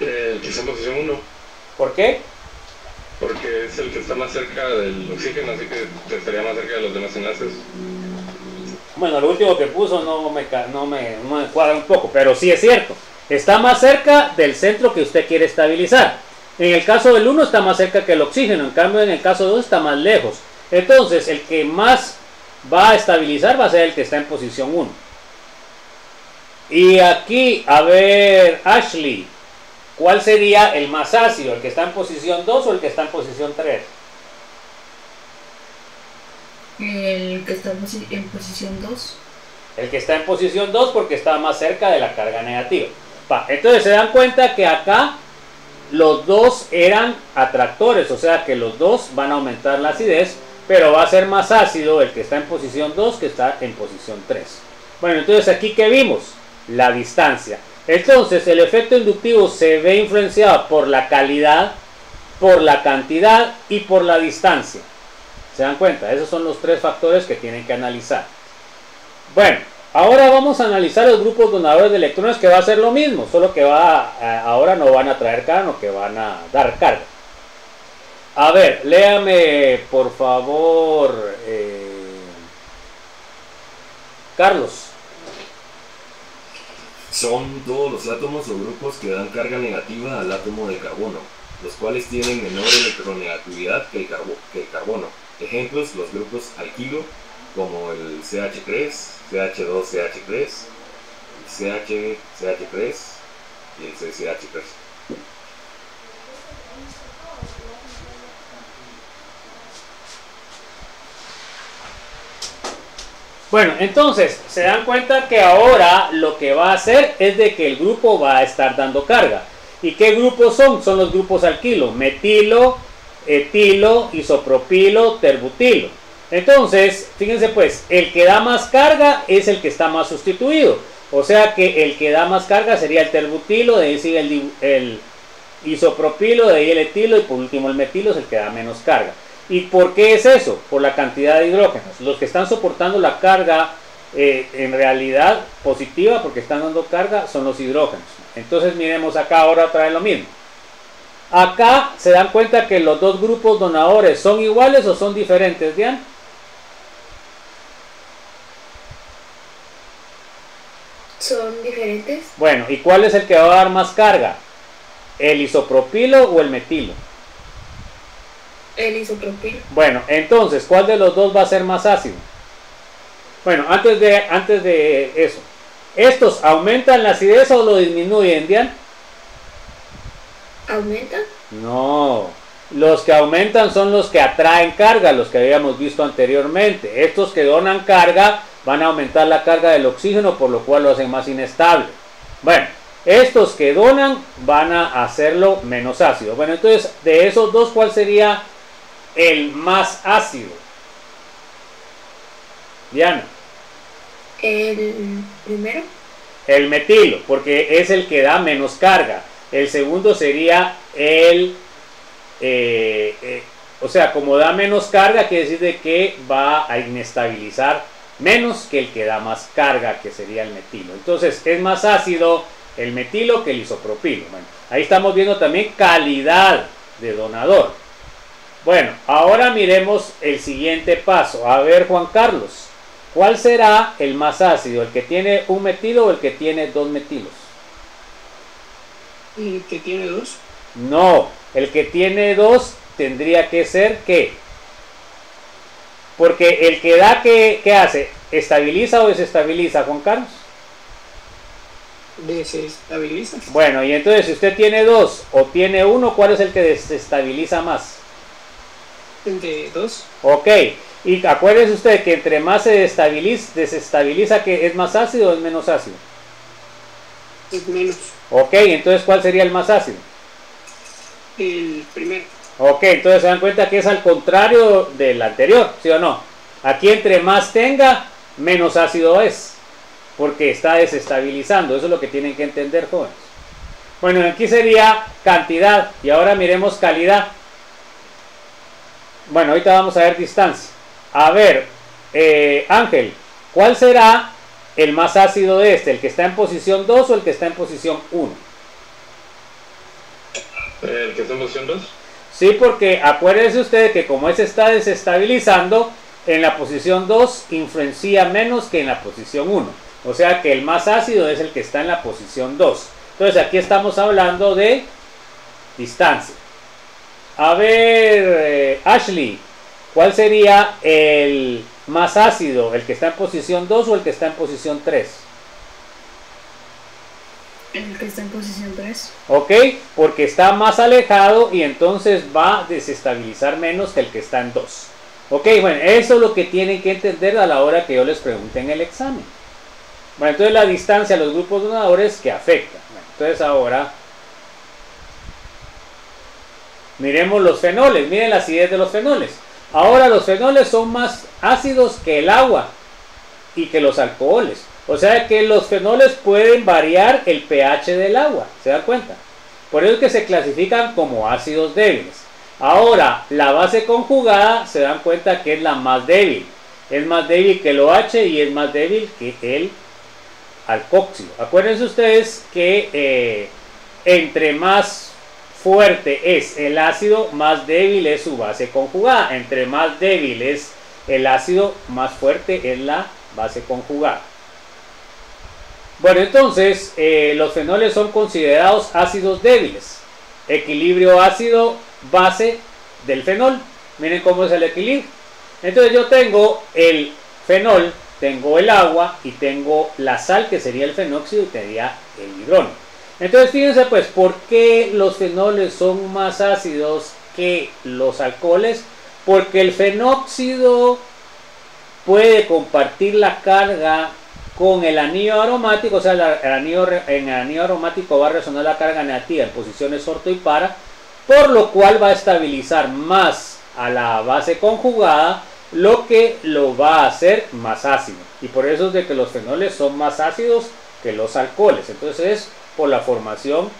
Speaker 4: El que está en posición 1.
Speaker 1: ¿Por qué?
Speaker 4: Porque es el que está más cerca del oxígeno, así que estaría más cerca de los demás enlaces.
Speaker 1: Bueno, lo último que puso no me cuadra un poco, pero sí es cierto. Está más cerca del centro que usted quiere estabilizar. En el caso del 1 está más cerca que el oxígeno, en cambio en el caso 2 está más lejos. Entonces, el que más va a estabilizar va a ser el que está en posición 1. Y aquí, a ver, Ashley, ¿cuál sería el más ácido? ¿El que está en posición 2 o el que está en posición 3?
Speaker 2: El que está en posición 2.
Speaker 1: El que está en posición 2 porque está más cerca de la carga negativa. Entonces se dan cuenta que acá los dos eran atractores, o sea que los dos van a aumentar la acidez, pero va a ser más ácido el que está en posición 2 que está en posición 3. Bueno, entonces aquí ¿qué vimos? La distancia. Entonces el efecto inductivo se ve influenciado por la calidad, por la cantidad y por la distancia. ¿Se dan cuenta? Esos son los tres factores que tienen que analizar. Bueno, ahora vamos a analizar los grupos donadores de electrones, que va a ser lo mismo, solo que ahora no van a traer carga, no que van a dar carga. A ver, léame por favor, Carlos.
Speaker 5: Son todos los átomos o grupos que dan carga negativa al átomo de carbono, los cuales tienen menor electronegatividad que el carbono. Ejemplos, los grupos alquilo, como el CH3, CH2CH3, el CH3 y el CCH3.
Speaker 1: Bueno, entonces se dan cuenta que ahora lo que va a hacer es de que el grupo va a estar dando carga. ¿Y qué grupos son? Son los grupos alquilo: metilo, etilo, isopropilo, terbutilo. Entonces, fíjense pues, el que da más carga es el que está más sustituido. O sea que el que da más carga sería el terbutilo, de ahí sigue el isopropilo, de ahí el etilo y por último el metilo es el que da menos carga. ¿Y por qué es eso? Por la cantidad de hidrógenos. Los que están soportando la carga en realidad positiva, porque están dando carga, son los hidrógenos. Entonces miremos acá ahora otra vez lo mismo. Acá se dan cuenta que los dos grupos donadores son iguales o son diferentes, ¿Diana?
Speaker 2: ¿Son diferentes?
Speaker 1: Bueno, ¿y cuál es el que va a dar más carga? ¿El isopropilo o el metilo?
Speaker 2: El isopropilo.
Speaker 1: Bueno, entonces, ¿cuál de los dos va a ser más ácido? Bueno, antes de eso, ¿estos aumentan la acidez o lo disminuyen, Diana?
Speaker 2: ¿Aumentan?
Speaker 1: No, los que aumentan son los que atraen carga, los que habíamos visto anteriormente. Estos que donan carga van a aumentar la carga del oxígeno, por lo cual lo hacen más inestable. Bueno, estos que donan van a hacerlo menos ácido. Bueno, entonces, de esos dos, ¿cuál sería el más ácido? Diana.
Speaker 2: ¿El primero?
Speaker 1: El metilo, porque es el que da menos carga. El segundo sería o sea, como da menos carga, quiere decir de que va a inestabilizar menos que el que da más carga, que sería el metilo. Entonces es más ácido el metilo que el isopropilo. Bueno, ahí estamos viendo también calidad de donador. Bueno, ahora miremos el siguiente paso. A ver, Juan Carlos, ¿cuál será el más ácido? ¿El que tiene un metilo o el que tiene dos metilos?
Speaker 3: ¿El que tiene dos?
Speaker 1: No, el que tiene dos tendría que ser ¿qué? Porque el que da, ¿qué hace? ¿Estabiliza o desestabiliza, Juan Carlos?
Speaker 3: Desestabiliza.
Speaker 1: Bueno, y entonces si usted tiene dos o tiene uno, ¿cuál es el que desestabiliza más?
Speaker 3: El de dos.
Speaker 1: Ok, y acuérdese usted que entre más se desestabiliza, ¿que es más ácido o es menos ácido?
Speaker 3: Es menos.
Speaker 1: Ok, entonces ¿cuál sería el más ácido?
Speaker 3: El primero.
Speaker 1: Ok, entonces se dan cuenta que es al contrario del anterior, ¿sí o no? Aquí entre más tenga, menos ácido es, porque está desestabilizando. Eso es lo que tienen que entender, jóvenes. Bueno, aquí sería cantidad y ahora miremos calidad. Bueno, ahorita vamos a ver distancia. A ver, Ángel, ¿cuál será el más ácido de este? ¿El que está en posición 2 o el que está en posición 1?
Speaker 4: ¿El que está en posición 2?
Speaker 1: Sí, porque acuérdese usted que como ese está desestabilizando, en la posición 2 influencia menos que en la posición 1. O sea que el más ácido es el que está en la posición 2. Entonces aquí estamos hablando de distancia. A ver, Ashley, ¿cuál sería el más ácido? ¿El que está en posición 2 o el que está en posición 3?
Speaker 2: El que está en posición 3.
Speaker 1: Ok, porque está más alejado y entonces va a desestabilizar menos que el que está en 2. Ok, bueno, eso es lo que tienen que entender a la hora que yo les pregunte en el examen. Bueno, entonces la distancia a los grupos donadores que afecta. Bueno, entonces ahora miremos los fenoles, miren la acidez de los fenoles. Ahora los fenoles son más ácidos que el agua y que los alcoholes. O sea que los fenoles pueden variar el pH del agua, ¿se dan cuenta? Por eso es que se clasifican como ácidos débiles. Ahora, la base conjugada se dan cuenta que es la más débil. Es más débil que el OH y es más débil que el alcoxilo. Acuérdense ustedes que entre más fuerte es el ácido, más débil es su base conjugada. Entre más débil es el ácido, más fuerte es la base conjugada. Bueno, entonces los fenoles son considerados ácidos débiles. Equilibrio ácido-base del fenol. Miren cómo es el equilibrio. Entonces yo tengo el fenol, tengo el agua y tengo la sal, que sería el fenóxido, y tendría el hidrógeno. Entonces fíjense pues, ¿por qué los fenoles son más ácidos que los alcoholes? Porque el fenóxido puede compartir la carga con el anillo aromático, o sea, en el anillo aromático va a resonar la carga negativa en posiciones orto y para, por lo cual va a estabilizar más a la base conjugada, lo que lo va a hacer más ácido. Y por eso es de que los fenoles son más ácidos que los alcoholes. Entonces es por la formación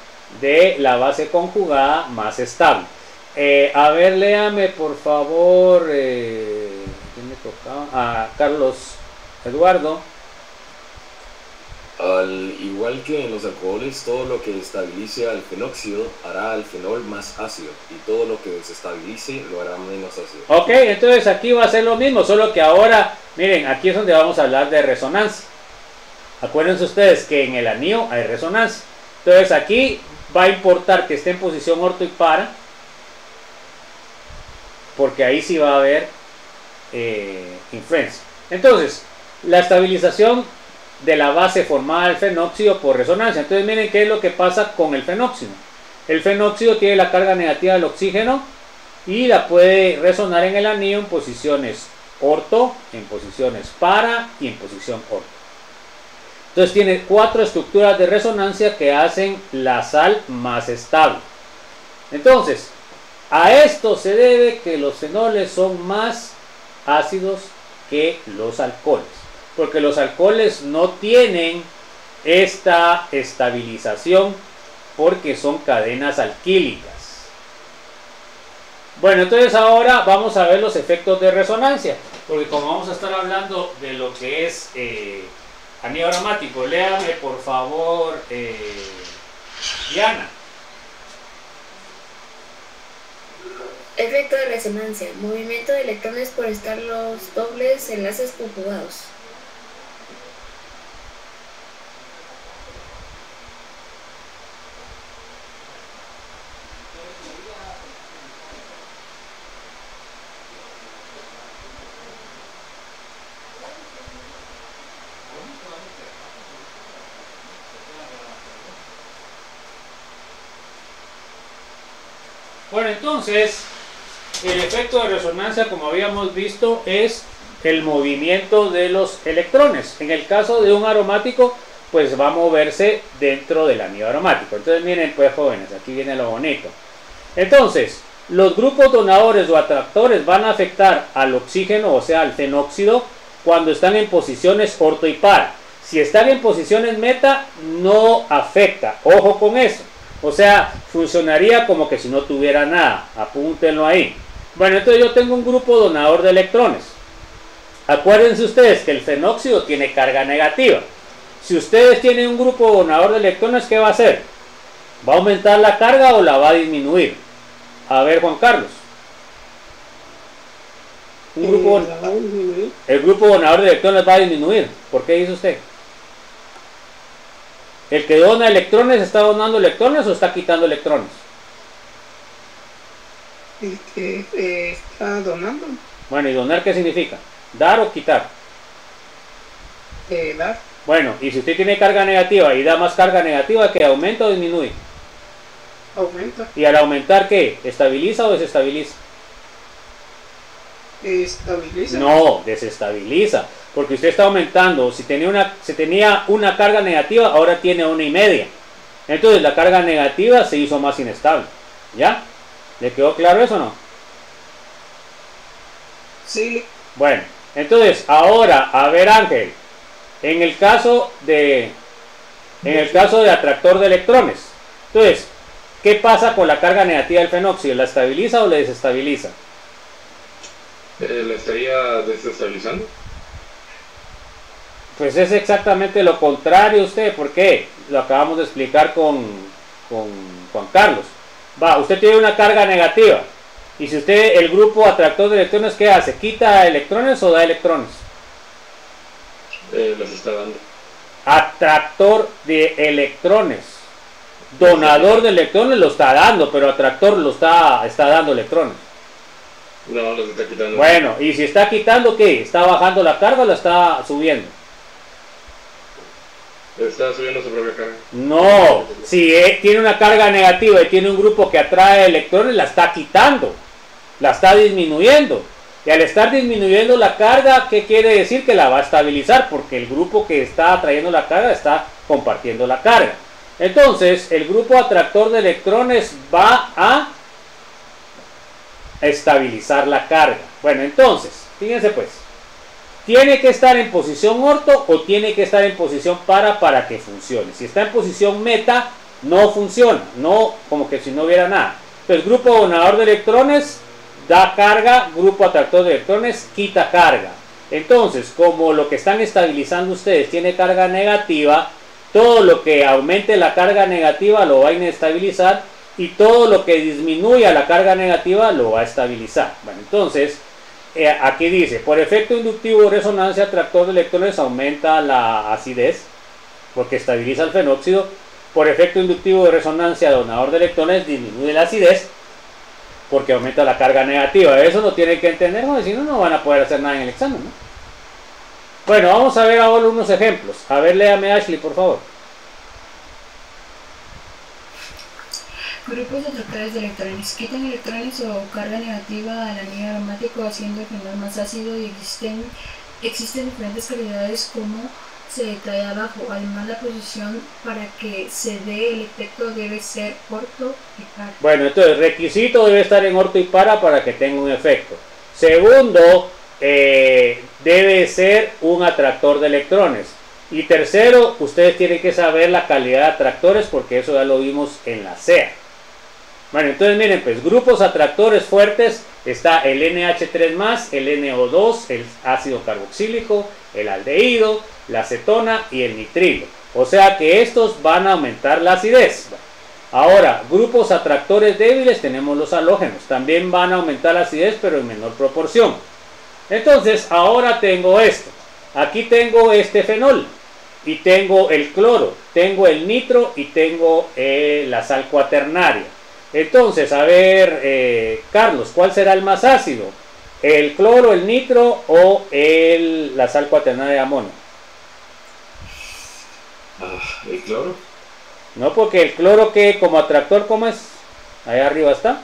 Speaker 1: de la base conjugada más estable. A ver, léame por favor, ¿quién me tocaba? A Carlos Eduardo.
Speaker 5: Al igual que en los alcoholes, todo lo que estabilice al fenóxido hará al fenol más ácido, y todo lo que desestabilice lo hará menos ácido.
Speaker 1: Ok, entonces aquí va a ser lo mismo, solo que ahora, miren, aquí es donde vamos a hablar de resonancia. Acuérdense ustedes que en el anillo hay resonancia. Entonces aquí va a importar que esté en posición orto y para, porque ahí sí va a haber influencia. Entonces, la estabilización de la base formada del fenóxido por resonancia. Entonces miren qué es lo que pasa con el fenóxido. El fenóxido tiene la carga negativa del oxígeno y la puede resonar en el anillo en posiciones orto, en posiciones para y en posición orto. Entonces tiene 4 estructuras de resonancia que hacen la sal más estable. Entonces, a esto se debe que los fenoles son más ácidos que los alcoholes, porque los alcoholes no tienen esta estabilización porque son cadenas alquílicas. Bueno, entonces ahora vamos a ver los efectos de resonancia, porque como vamos a estar hablando de lo que es anillo aromático, léame por favor, Diana.
Speaker 2: Efecto de resonancia. Movimiento de electrones por estar los dobles enlaces conjugados.
Speaker 1: Bueno, entonces el efecto de resonancia, como habíamos visto, es el movimiento de los electrones. En el caso de un aromático, pues va a moverse dentro del anillo aromático. Entonces miren pues, jóvenes, aquí viene lo bonito. Entonces, los grupos donadores o atractores van a afectar al oxígeno, o sea al fenóxido, cuando están en posiciones orto y para. Si están en posiciones meta, no afecta, ojo con eso. O sea, funcionaría como que si no tuviera nada. Apúntenlo ahí. Bueno, entonces yo tengo un grupo donador de electrones. Acuérdense ustedes que el fenóxido tiene carga negativa. Si ustedes tienen un grupo donador de electrones, ¿qué va a hacer? ¿Va a aumentar la carga o la va a disminuir? A ver, Juan Carlos. El grupo donador de electrones va a disminuir. ¿Por qué dice usted? ¿El que dona electrones está donando electrones o está quitando electrones?
Speaker 3: El que está donando.
Speaker 1: Bueno, ¿y donar qué significa? ¿Dar o quitar?
Speaker 3: Dar.
Speaker 1: Bueno, y si usted tiene carga negativa y da más carga negativa, ¿qué aumenta o disminuye?
Speaker 3: Aumenta.
Speaker 1: ¿Y al aumentar qué? ¿Estabiliza o desestabiliza?
Speaker 3: Estabiliza.
Speaker 1: No, desestabiliza. porque usted está aumentando. Si tenía una carga negativa, ahora tiene 1,5. Entonces la carga negativa se hizo más inestable. ¿Ya? ¿Le quedó claro eso o no?
Speaker 3: Sí.
Speaker 1: Bueno, entonces ahora, a ver, Ángel, en el caso de atractor de electrones, entonces, ¿qué pasa con la carga negativa del fenóxido? ¿La estabiliza o la desestabiliza?
Speaker 4: ¿La estaría desestabilizando?
Speaker 1: Pues es exactamente lo contrario usted. ¿Por qué? Lo acabamos de explicar con Juan Carlos. Usted tiene una carga negativa. Y si usted, el grupo atractor de electrones, ¿qué hace? ¿Quita electrones o da electrones?
Speaker 4: Los está dando.
Speaker 1: Atractor de electrones. Donador de electrones lo está dando, pero atractor está dando electrones.
Speaker 4: No, los está quitando.
Speaker 1: Bueno, y si está quitando, ¿qué? ¿Está bajando la carga o la está subiendo?
Speaker 4: Está subiendo su propia carga.
Speaker 1: No, si tiene una carga negativa y tiene un grupo que atrae electrones, la está quitando, la está disminuyendo. Y al estar disminuyendo la carga, ¿qué quiere decir? Que la va a estabilizar, porque el grupo que está atrayendo la carga está compartiendo la carga. Entonces, el grupo atractor de electrones va a estabilizar la carga. Bueno, entonces, fíjense pues, ¿tiene que estar en posición orto o tiene que estar en posición para que funcione? Si está en posición meta, no funciona, no, como que si no hubiera nada. Entonces, grupo donador de electrones da carga, grupo atractor de electrones quita carga. Entonces, como lo que están estabilizando ustedes tiene carga negativa, todo lo que aumente la carga negativa lo va a inestabilizar, y todo lo que disminuya la carga negativa lo va a estabilizar. Bueno, entonces, aquí dice, por efecto inductivo de resonancia, atractor de electrones aumenta la acidez, porque estabiliza el fenóxido. Por efecto inductivo de resonancia, donador de electrones disminuye la acidez, porque aumenta la carga negativa. Eso lo tienen que entender, ¿no? Si no, no van a poder hacer nada en el examen, ¿no? Bueno, vamos a ver ahora unos ejemplos. A ver, léame, Ashley, por favor.
Speaker 2: Grupos atractores de electrones quitan electrones o carga negativa al anillo aromático, haciendo el fenol más ácido, y existen diferentes calidades como se detalla abajo. Además, la posición para que se dé el efecto debe ser orto y para.
Speaker 1: Bueno, entonces, requisito debe estar en orto y para que tenga un efecto. Segundo, debe ser un atractor de electrones. Y tercero, ustedes tienen que saber la calidad de atractores, porque eso ya lo vimos en la CEA. Bueno, entonces miren, pues grupos atractores fuertes está el NH3+, el NO2, el ácido carboxílico, el aldehído, la acetona y el nitrilo. O sea que estos van a aumentar la acidez. Ahora, grupos atractores débiles tenemos los halógenos. También van a aumentar la acidez, pero en menor proporción. Entonces, ahora tengo esto. Aquí tengo este fenol. Y tengo el cloro, tengo el nitro y tengo la sal cuaternaria. Entonces, a ver, Carlos, ¿cuál será el más ácido? ¿El cloro, el nitro o la sal cuaternaria de amonio?
Speaker 5: ¿El cloro?
Speaker 1: No, porque el cloro, que como atractor, ¿cómo es? Ahí arriba está.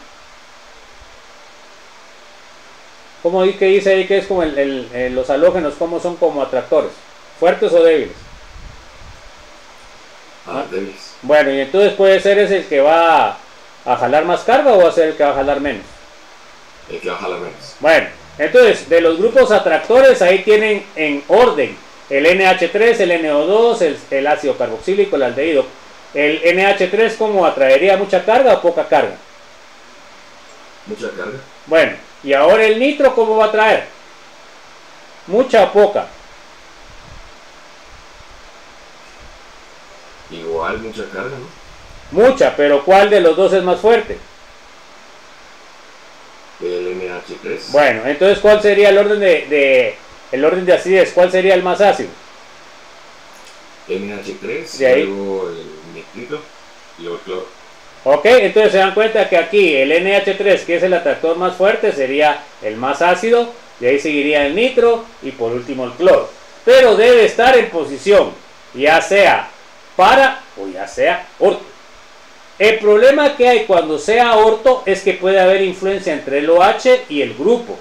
Speaker 1: ¿Cómo que dice ahí que es como los halógenos, cómo son como atractores? ¿Fuertes o débiles?
Speaker 5: Débiles.
Speaker 1: Bueno, y entonces puede ser ese el que va a jalar más carga o va a ser el que va a jalar menos.
Speaker 5: El que va a jalar menos.
Speaker 1: Bueno, entonces de los grupos atractores ahí tienen en orden el NH3, el NO2, el ácido carboxílico, el aldehído. El NH3, ¿cómo atraería mucha carga o poca carga?
Speaker 5: Mucha carga.
Speaker 1: Bueno, y ahora el nitro, ¿cómo va a traer? ¿Mucha o poca?
Speaker 5: Igual, mucha carga, ¿no?
Speaker 1: Mucha, pero ¿cuál de los dos es más fuerte?
Speaker 5: El NH3.
Speaker 1: Bueno, entonces ¿cuál sería el orden el orden de acidez? ¿Cuál sería el más ácido?
Speaker 5: NH3,
Speaker 1: De ahí.
Speaker 5: luego el nitrito y luego el cloro.
Speaker 1: Ok, entonces se dan cuenta que aquí el NH3, que es el atractor más fuerte, sería el más ácido, y ahí seguiría el nitro y por último el cloro. Pero debe estar en posición, ya sea para o ya sea orto. El problema que hay cuando sea orto es que puede haber influencia entre el OH y el grupo.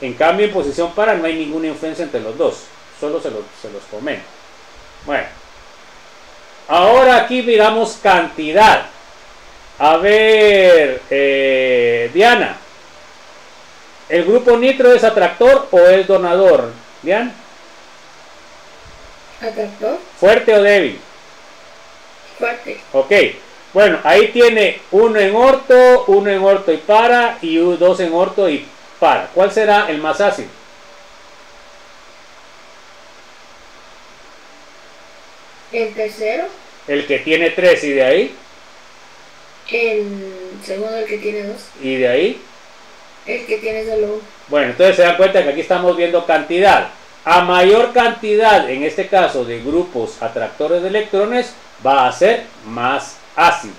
Speaker 1: En cambio, en posición para no hay ninguna influencia entre los dos. solo se los comento. Bueno, ahora aquí miramos cantidad. A ver, Diana, ¿el grupo nitro es atractor o es donador? Diana,
Speaker 2: ¿Atractor?
Speaker 1: ¿fuerte o débil?
Speaker 2: Fuerte.
Speaker 1: Ok, bueno, ahí tiene uno en orto y para, y dos en orto y para. ¿Cuál será el más ácido?
Speaker 2: El tercero.
Speaker 1: El que tiene 3, y de ahí,
Speaker 2: El segundo, el que tiene 2.
Speaker 1: y de ahí.
Speaker 2: El que tiene solo 1.
Speaker 1: Bueno, entonces se dan cuenta que aquí estamos viendo cantidad. A mayor cantidad, en este caso de grupos atractores de electrones, va a ser más ácido.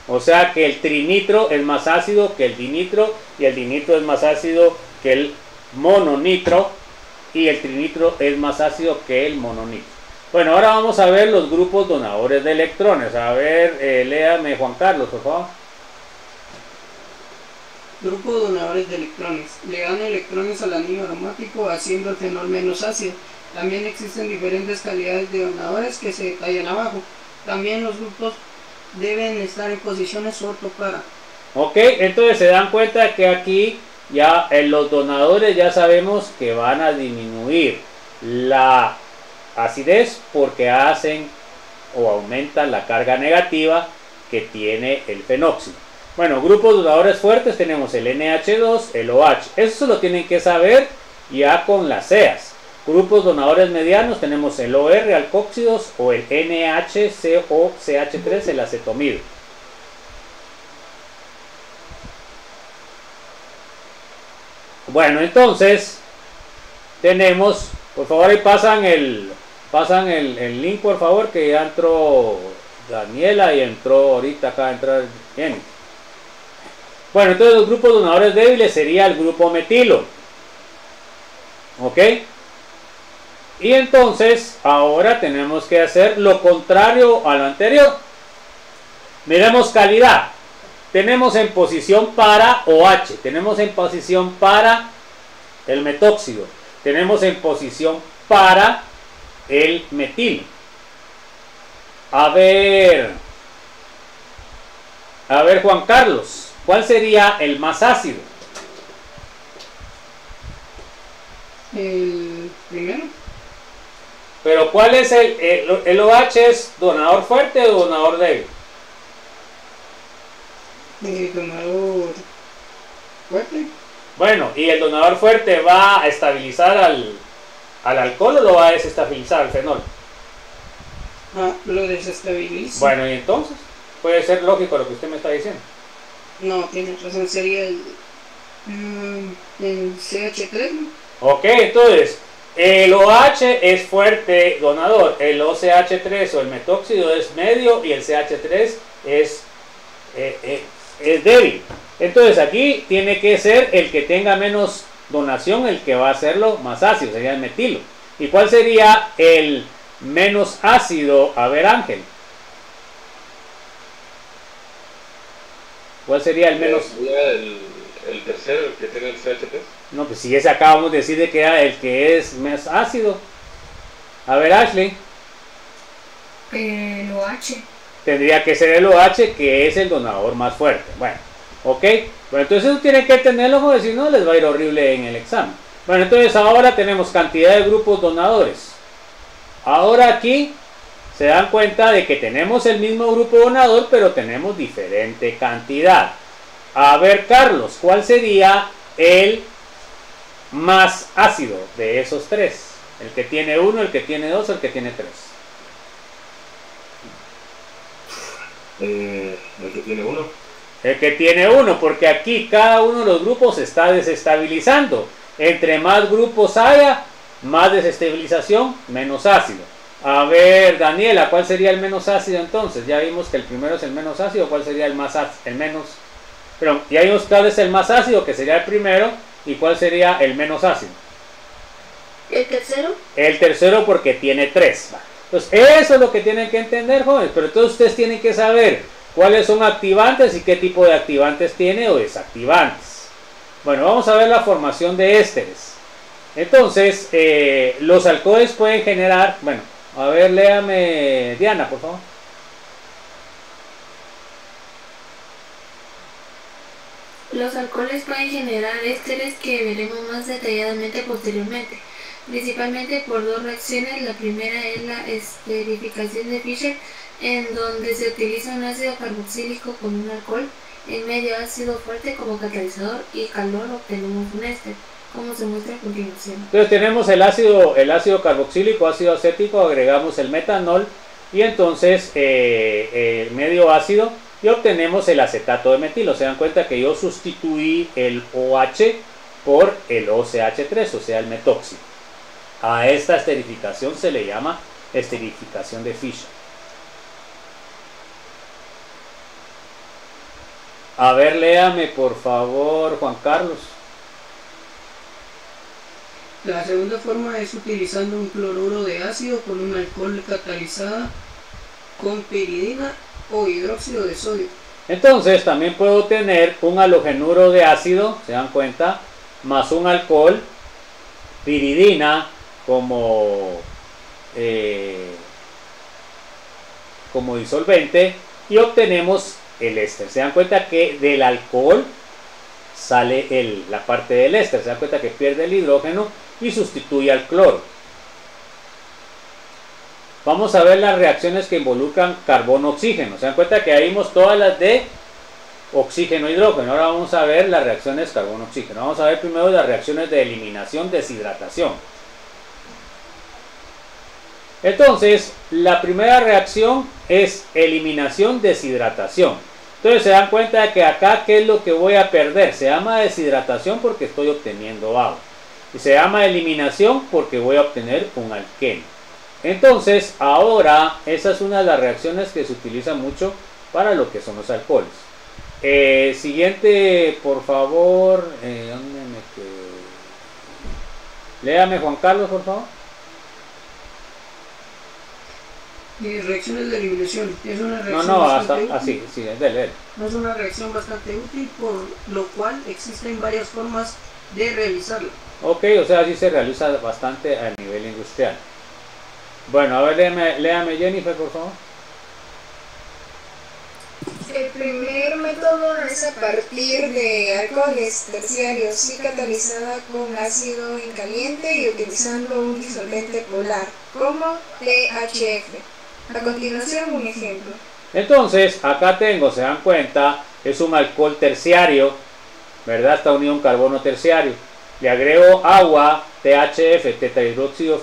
Speaker 1: O sea que el trinitro es más ácido que el dinitro, y el dinitro es más ácido que el mononitro, y el trinitro es más ácido que el mononitro. Bueno, ahora vamos a ver los grupos donadores de electrones. A ver, léame Juan Carlos, por favor.
Speaker 3: Grupo de donadores de electrones. Le dan electrones al anillo aromático haciendo el fenol menos ácido. También existen diferentes calidades de donadores que se detallan abajo. También los grupos deben estar en posiciones orto-para.
Speaker 1: Ok, entonces se dan cuenta que aquí ya en los donadores ya sabemos que van a disminuir la acidez porque hacen o aumentan la carga negativa que tiene el fenóxido. Bueno, grupos donadores fuertes tenemos el NH2, el OH. Eso lo tienen que saber ya con las CEAs. Grupos donadores medianos tenemos el OR, alcóxidos, o el NHCOCH3, el acetomido. Bueno, entonces tenemos, por favor, ahí pasan el link, por favor, que ya entró Daniela y entró ahorita acá a entrar Jenny. Bueno, entonces los grupos donadores débiles sería el grupo metilo. ¿Ok? Y entonces ahora tenemos que hacer lo contrario a lo anterior. Miremos calidad. Tenemos en posición para OH, tenemos en posición para el metóxido, tenemos en posición para el metilo. A ver Juan Carlos, ¿cuál sería el más ácido?
Speaker 3: El primero.
Speaker 1: Pero ¿cuál es el OH? ¿Es donador fuerte o donador débil?
Speaker 3: Donador fuerte.
Speaker 1: Bueno, ¿y el donador fuerte va a estabilizar al alcohol o lo va a desestabilizar al fenol?
Speaker 3: Lo desestabiliza.
Speaker 1: Bueno, y entonces puede ser lógico lo que usted me está diciendo.
Speaker 3: No, tiene razón, sería el CH3.
Speaker 1: Ok, entonces el OH es fuerte donador, el OCH3 o el metóxido es medio y el CH3 es débil. Entonces aquí tiene que ser el que tenga menos donación el que va a hacerlo más ácido, sería el metilo. ¿Y cuál sería el menos ácido? A ver, Ángel, ¿cuál sería el menos?
Speaker 4: El tercero, el que tiene el CH3.
Speaker 1: No, pues si ese acabamos de decir de que era el que es más ácido. A ver, Ashley.
Speaker 2: El OH.
Speaker 1: Tendría que ser el OH, que es el donador más fuerte. Bueno, ok. Bueno, entonces eso tienen que tenerlo, porque si no les va a ir horrible en el examen. Bueno, entonces ahora tenemos cantidad de grupos donadores. Ahora aquí se dan cuenta de que tenemos el mismo grupo donador, pero tenemos diferente cantidad. A ver, Carlos, ¿cuál sería el más ácido de esos tres? El que tiene 1, el que tiene 2, el que tiene 3.
Speaker 5: El que tiene 1.
Speaker 1: El que tiene 1, porque aquí cada uno de los grupos se está desestabilizando. Entre más grupos haya, más desestabilización, menos ácido. A ver, Daniela, ¿cuál sería el menos ácido entonces? Ya vimos que el primero es el menos ácido. ¿Cuál sería el más ácido? El menos... Pero ya vimos cuál es el más ácido, que sería el primero. ¿Y cuál sería el menos ácido?
Speaker 2: ¿El tercero?
Speaker 1: El tercero, porque tiene 3. Entonces eso es lo que tienen que entender, jóvenes. Pero todos ustedes tienen que saber cuáles son activantes y qué tipo de activantes tiene o desactivantes. Bueno, vamos a ver la formación de ésteres. Entonces, los alcoholes pueden generar, bueno, a ver, léame Diana, por favor.
Speaker 2: Los alcoholes pueden generar ésteres que veremos más detalladamente posteriormente, principalmente por dos reacciones. La primera es la esterificación de Fischer, en donde se utiliza un ácido carboxílico con un alcohol en medio ácido fuerte como catalizador y calor obtenemos un éster, como se muestra a continuación.
Speaker 1: Entonces tenemos el ácido carboxílico, ácido acético, agregamos el metanol y entonces el medio ácido y obtenemos el acetato de metilo. Se dan cuenta que yo sustituí el OH por el OCH3, o sea el metóxido. A esta esterificación se le llama esterificación de Fischer. A ver, léame por favor, Juan Carlos.
Speaker 3: La segunda forma es utilizando un cloruro de ácido con un alcohol catalizada con piridina o hidróxido de sodio.
Speaker 1: Entonces también puedo tener un halogenuro de ácido, se dan cuenta, más un alcohol, piridina como disolvente y obtenemos el éster. Se dan cuenta que del alcohol sale la parte del éster, se dan cuenta que pierde el hidrógeno y sustituye al cloro. Vamos a ver las reacciones que involucran carbono-oxígeno. Se dan cuenta que ahí vimos todas las de oxígeno-hidrógeno. Ahora vamos a ver las reacciones carbono-oxígeno. Vamos a ver primero las reacciones de eliminación-deshidratación. Entonces, la primera reacción es eliminación-deshidratación. Entonces se dan cuenta de que acá, ¿qué es lo que voy a perder? Se llama deshidratación porque estoy obteniendo agua. Y se llama eliminación porque voy a obtener un alqueno. Entonces, ahora, esa es una de las reacciones que se utiliza mucho para lo que son los alcoholes. Siguiente, por favor. ¿Dónde me quedé? Léame, Juan Carlos, por favor.
Speaker 3: Reacciones de eliminación. Es una reacción
Speaker 1: No,
Speaker 3: bastante
Speaker 1: hasta
Speaker 3: útil.
Speaker 1: así, sí, dele.
Speaker 3: Es una reacción bastante útil, por lo cual existen varias formas de realizarla.
Speaker 1: Ok, o sea, así se realiza bastante a nivel industrial. Bueno, a ver, léame Jennifer, por favor.
Speaker 6: El primer método es a partir de alcoholes terciarios y catalizada con ácido en caliente y utilizando un disolvente polar, como THF. A continuación, un ejemplo.
Speaker 1: Entonces, acá tengo, se dan cuenta, es un alcohol terciario, ¿verdad? Está unido a un carbono terciario. Le agrego agua, THF, tetrahidróxido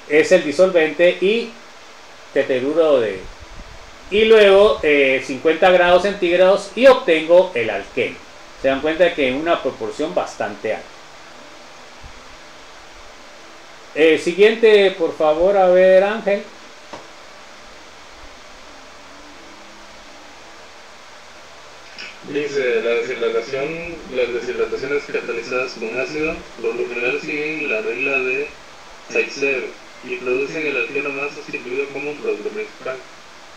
Speaker 1: es el disolvente y tetrahidruro de y luego 50 grados centígrados y obtengo el alqueno. Se dan cuenta que en una proporción bastante alta. Siguiente, por favor, a ver, Ángel.
Speaker 4: Dice, las deshidrataciones catalizadas con ácido por lo general siguen la regla de Zaitsev y producen el alqueno más sustituido como un producto principal,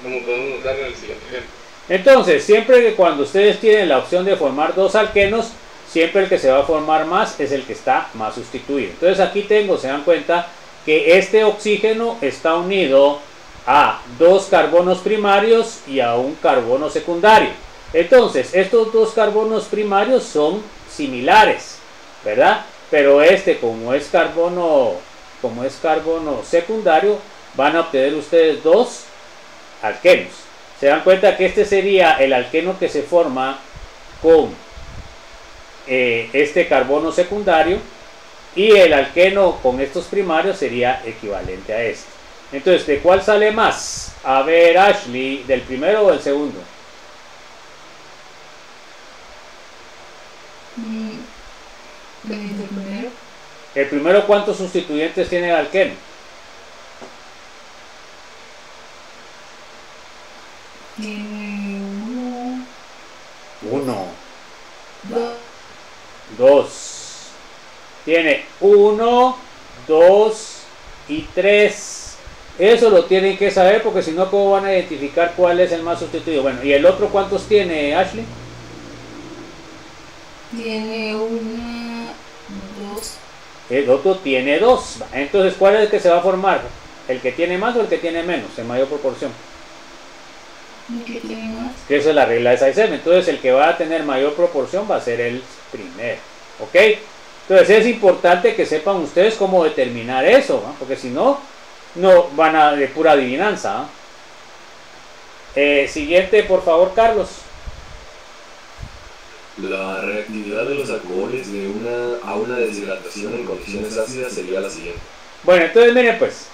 Speaker 4: como podemos notar en el siguiente ejemplo.
Speaker 1: Entonces, siempre que cuando ustedes tienen la opción de formar dos alquenos, siempre el que se va a formar más es el que está más sustituido. Entonces aquí tengo, se dan cuenta que este oxígeno está unido a dos carbonos primarios y a un carbono secundario. Entonces, estos dos carbonos primarios son similares, ¿verdad? Pero como es carbono secundario, van a obtener ustedes dos alquenos. Se dan cuenta que este sería el alqueno que se forma con este carbono secundario y el alqueno con estos primarios sería equivalente a este. Entonces, ¿de cuál sale más? A ver, Ashley, ¿del primero o del segundo?
Speaker 2: ¿Del primero?
Speaker 1: ¿El primero cuántos sustituyentes tiene el alqueno?
Speaker 2: Tiene
Speaker 1: Uno.
Speaker 2: dos.
Speaker 1: Dos. Tiene 1, 2 y 3. Eso lo tienen que saber porque si no, ¿cómo van a identificar cuál es el más sustituido? Bueno, ¿y el otro cuántos tiene, Ashley?
Speaker 2: tiene una, dos.
Speaker 1: El otro tiene dos. Entonces, ¿cuál es el que se va a formar? ¿El que tiene más o el que tiene menos en mayor proporción?
Speaker 2: El que tiene más.
Speaker 1: Que esa es la regla de Size-M. Entonces, el que va a tener mayor proporción va a ser el primero. ¿Ok? Entonces, es importante que sepan ustedes cómo determinar eso, ¿no? Porque si no, no van a de pura adivinanza, ¿no? Siguiente, por favor, Carlos.
Speaker 5: La reactividad de los alcoholes a una deshidratación en condiciones ácidas sería la siguiente.
Speaker 1: Bueno, entonces miren pues.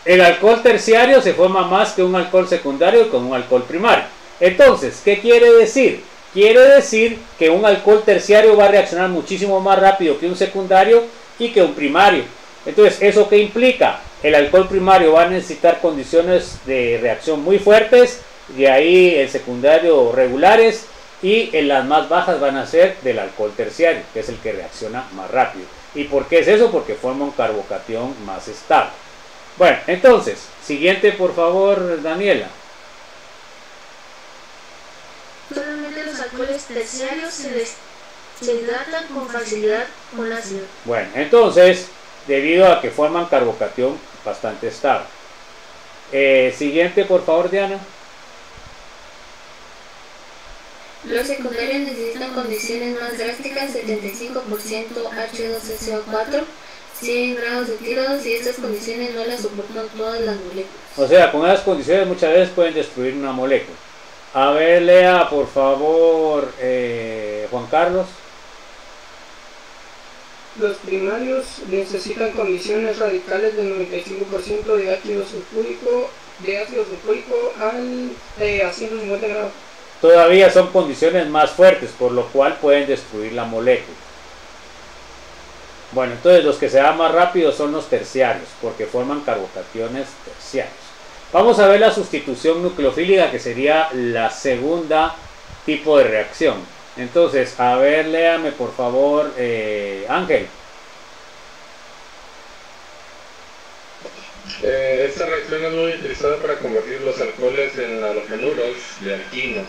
Speaker 1: El alcohol terciario se forma más que un alcohol secundario con un alcohol primario. Entonces, ¿qué quiere decir? Quiere decir que un alcohol terciario va a reaccionar muchísimo más rápido que un secundario y que un primario. Entonces, ¿eso qué implica? El alcohol primario va a necesitar condiciones de reacción muy fuertes, de ahí el secundario regulares, y en las más bajas van a ser del alcohol terciario, que es el que reacciona más rápido. ¿Y por qué es eso? Porque forma un carbocatión más estable. Bueno, entonces, siguiente por favor, Daniela.
Speaker 2: Solamente los alcoholes terciarios se hidratan con facilidad con ácido.
Speaker 1: Bueno, entonces, debido a que forman carbocatión bastante estable. Siguiente por favor, Diana.
Speaker 2: Los secundarios necesitan condiciones más drásticas, 75% H2SO4, 100 grados centígrados, y estas condiciones no las soportan todas las moléculas.
Speaker 1: O sea, con esas condiciones muchas veces pueden destruir una molécula. A ver, lea por favor, Juan Carlos.
Speaker 3: Los primarios necesitan condiciones radicales del 95% de ácido sulfúrico a 150 grados.
Speaker 1: Todavía son condiciones más fuertes, por lo cual pueden destruir la molécula. Bueno, entonces los que se dan más rápido son los terciarios, porque forman carbocationes terciarios. Vamos a ver la sustitución nucleofílica, que sería la segunda tipo de reacción. Entonces, a ver, léame por favor, Ángel.
Speaker 4: Esta reacción es muy utilizada para convertir los alcoholes en halogenuros de alquino,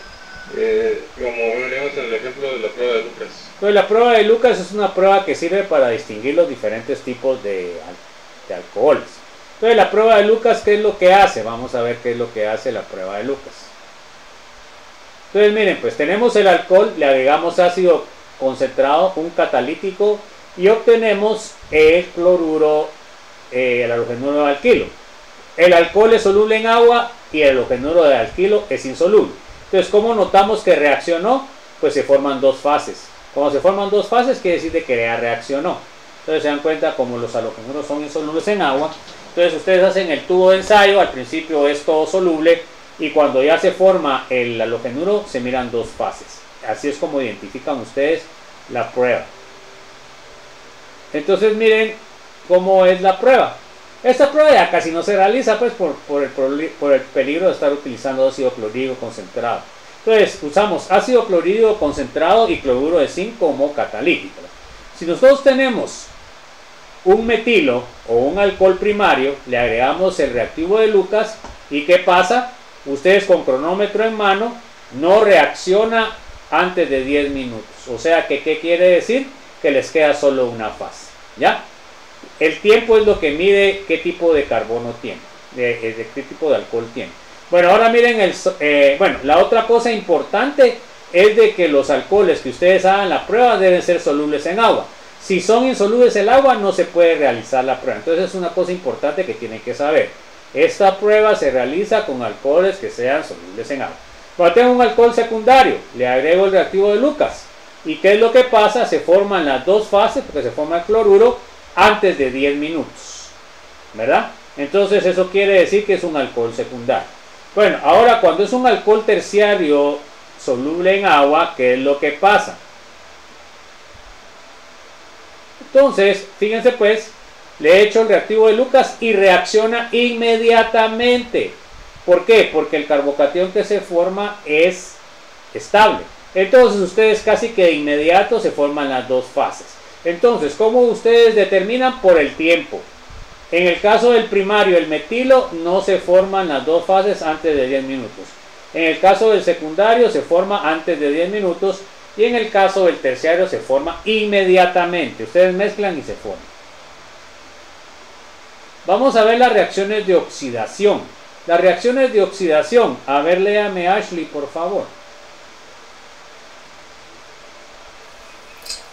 Speaker 4: como veríamos en el ejemplo de la prueba de Lucas.
Speaker 1: Pues la prueba de Lucas es una prueba que sirve para distinguir los diferentes tipos de alcoholes. Entonces, la prueba de Lucas, ¿qué es lo que hace? Vamos a ver qué es lo que hace la prueba de Lucas. Entonces, miren, pues tenemos el alcohol, le agregamos ácido concentrado, un catalítico, y obtenemos el cloruro, el halogenuro de alquilo. El alcohol es soluble en agua y el halogenuro de alquilo es insoluble. Entonces, ¿cómo notamos que reaccionó? Pues se forman dos fases. Cuando se forman dos fases, quiere decir de que ya reaccionó. Entonces se dan cuenta, como los halogenuros son insolubles en agua, entonces ustedes hacen el tubo de ensayo, al principio es todo soluble, y cuando ya se forma el halogenuro se miran dos fases. Así es como identifican ustedes la prueba. Entonces miren cómo es la prueba. Esta prueba ya casi no se realiza, pues por el peligro de estar utilizando ácido clorhídrico concentrado. Entonces usamos ácido clorhídrico concentrado y cloruro de zinc como catalítico. Si nosotros tenemos un metilo o un alcohol primario, le agregamos el reactivo de Lucas, ¿y qué pasa? Ustedes con cronómetro en mano no reacciona antes de 10 minutos. O sea que, ¿qué quiere decir? Que les queda solo una fase. ¿Ya? El tiempo es lo que mide qué tipo de carbono tiene, de qué tipo de alcohol tiene. Bueno, ahora miren, la otra cosa importante es de que los alcoholes que ustedes hagan la prueba deben ser solubles en agua. Si son insolubles en agua, no se puede realizar la prueba. Entonces es una cosa importante que tienen que saber. Esta prueba se realiza con alcoholes que sean solubles en agua. Cuando tengo un alcohol secundario, le agrego el reactivo de Lucas. ¿Y qué es lo que pasa? Se forman las dos fases, porque se forma el cloruro antes de 10 minutos. ¿Verdad? Entonces eso quiere decir que es un alcohol secundario. Bueno, ahora cuando es un alcohol terciario soluble en agua, ¿qué es lo que pasa? Entonces, fíjense pues, le he hecho el reactivo de Lucas y reacciona inmediatamente. ¿Por qué? Porque el carbocatión que se forma es estable. Entonces ustedes casi que de inmediato se forman las dos fases. Entonces, ¿cómo ustedes determinan? Por el tiempo. En el caso del primario, el metilo, no se forman las dos fases antes de 10 minutos. En el caso del secundario se forma antes de 10 minutos y en el caso del terciario se forma inmediatamente. Ustedes mezclan y se forma. Vamos a ver las reacciones de oxidación. Las reacciones de oxidación. A ver, léame Ashley, por favor.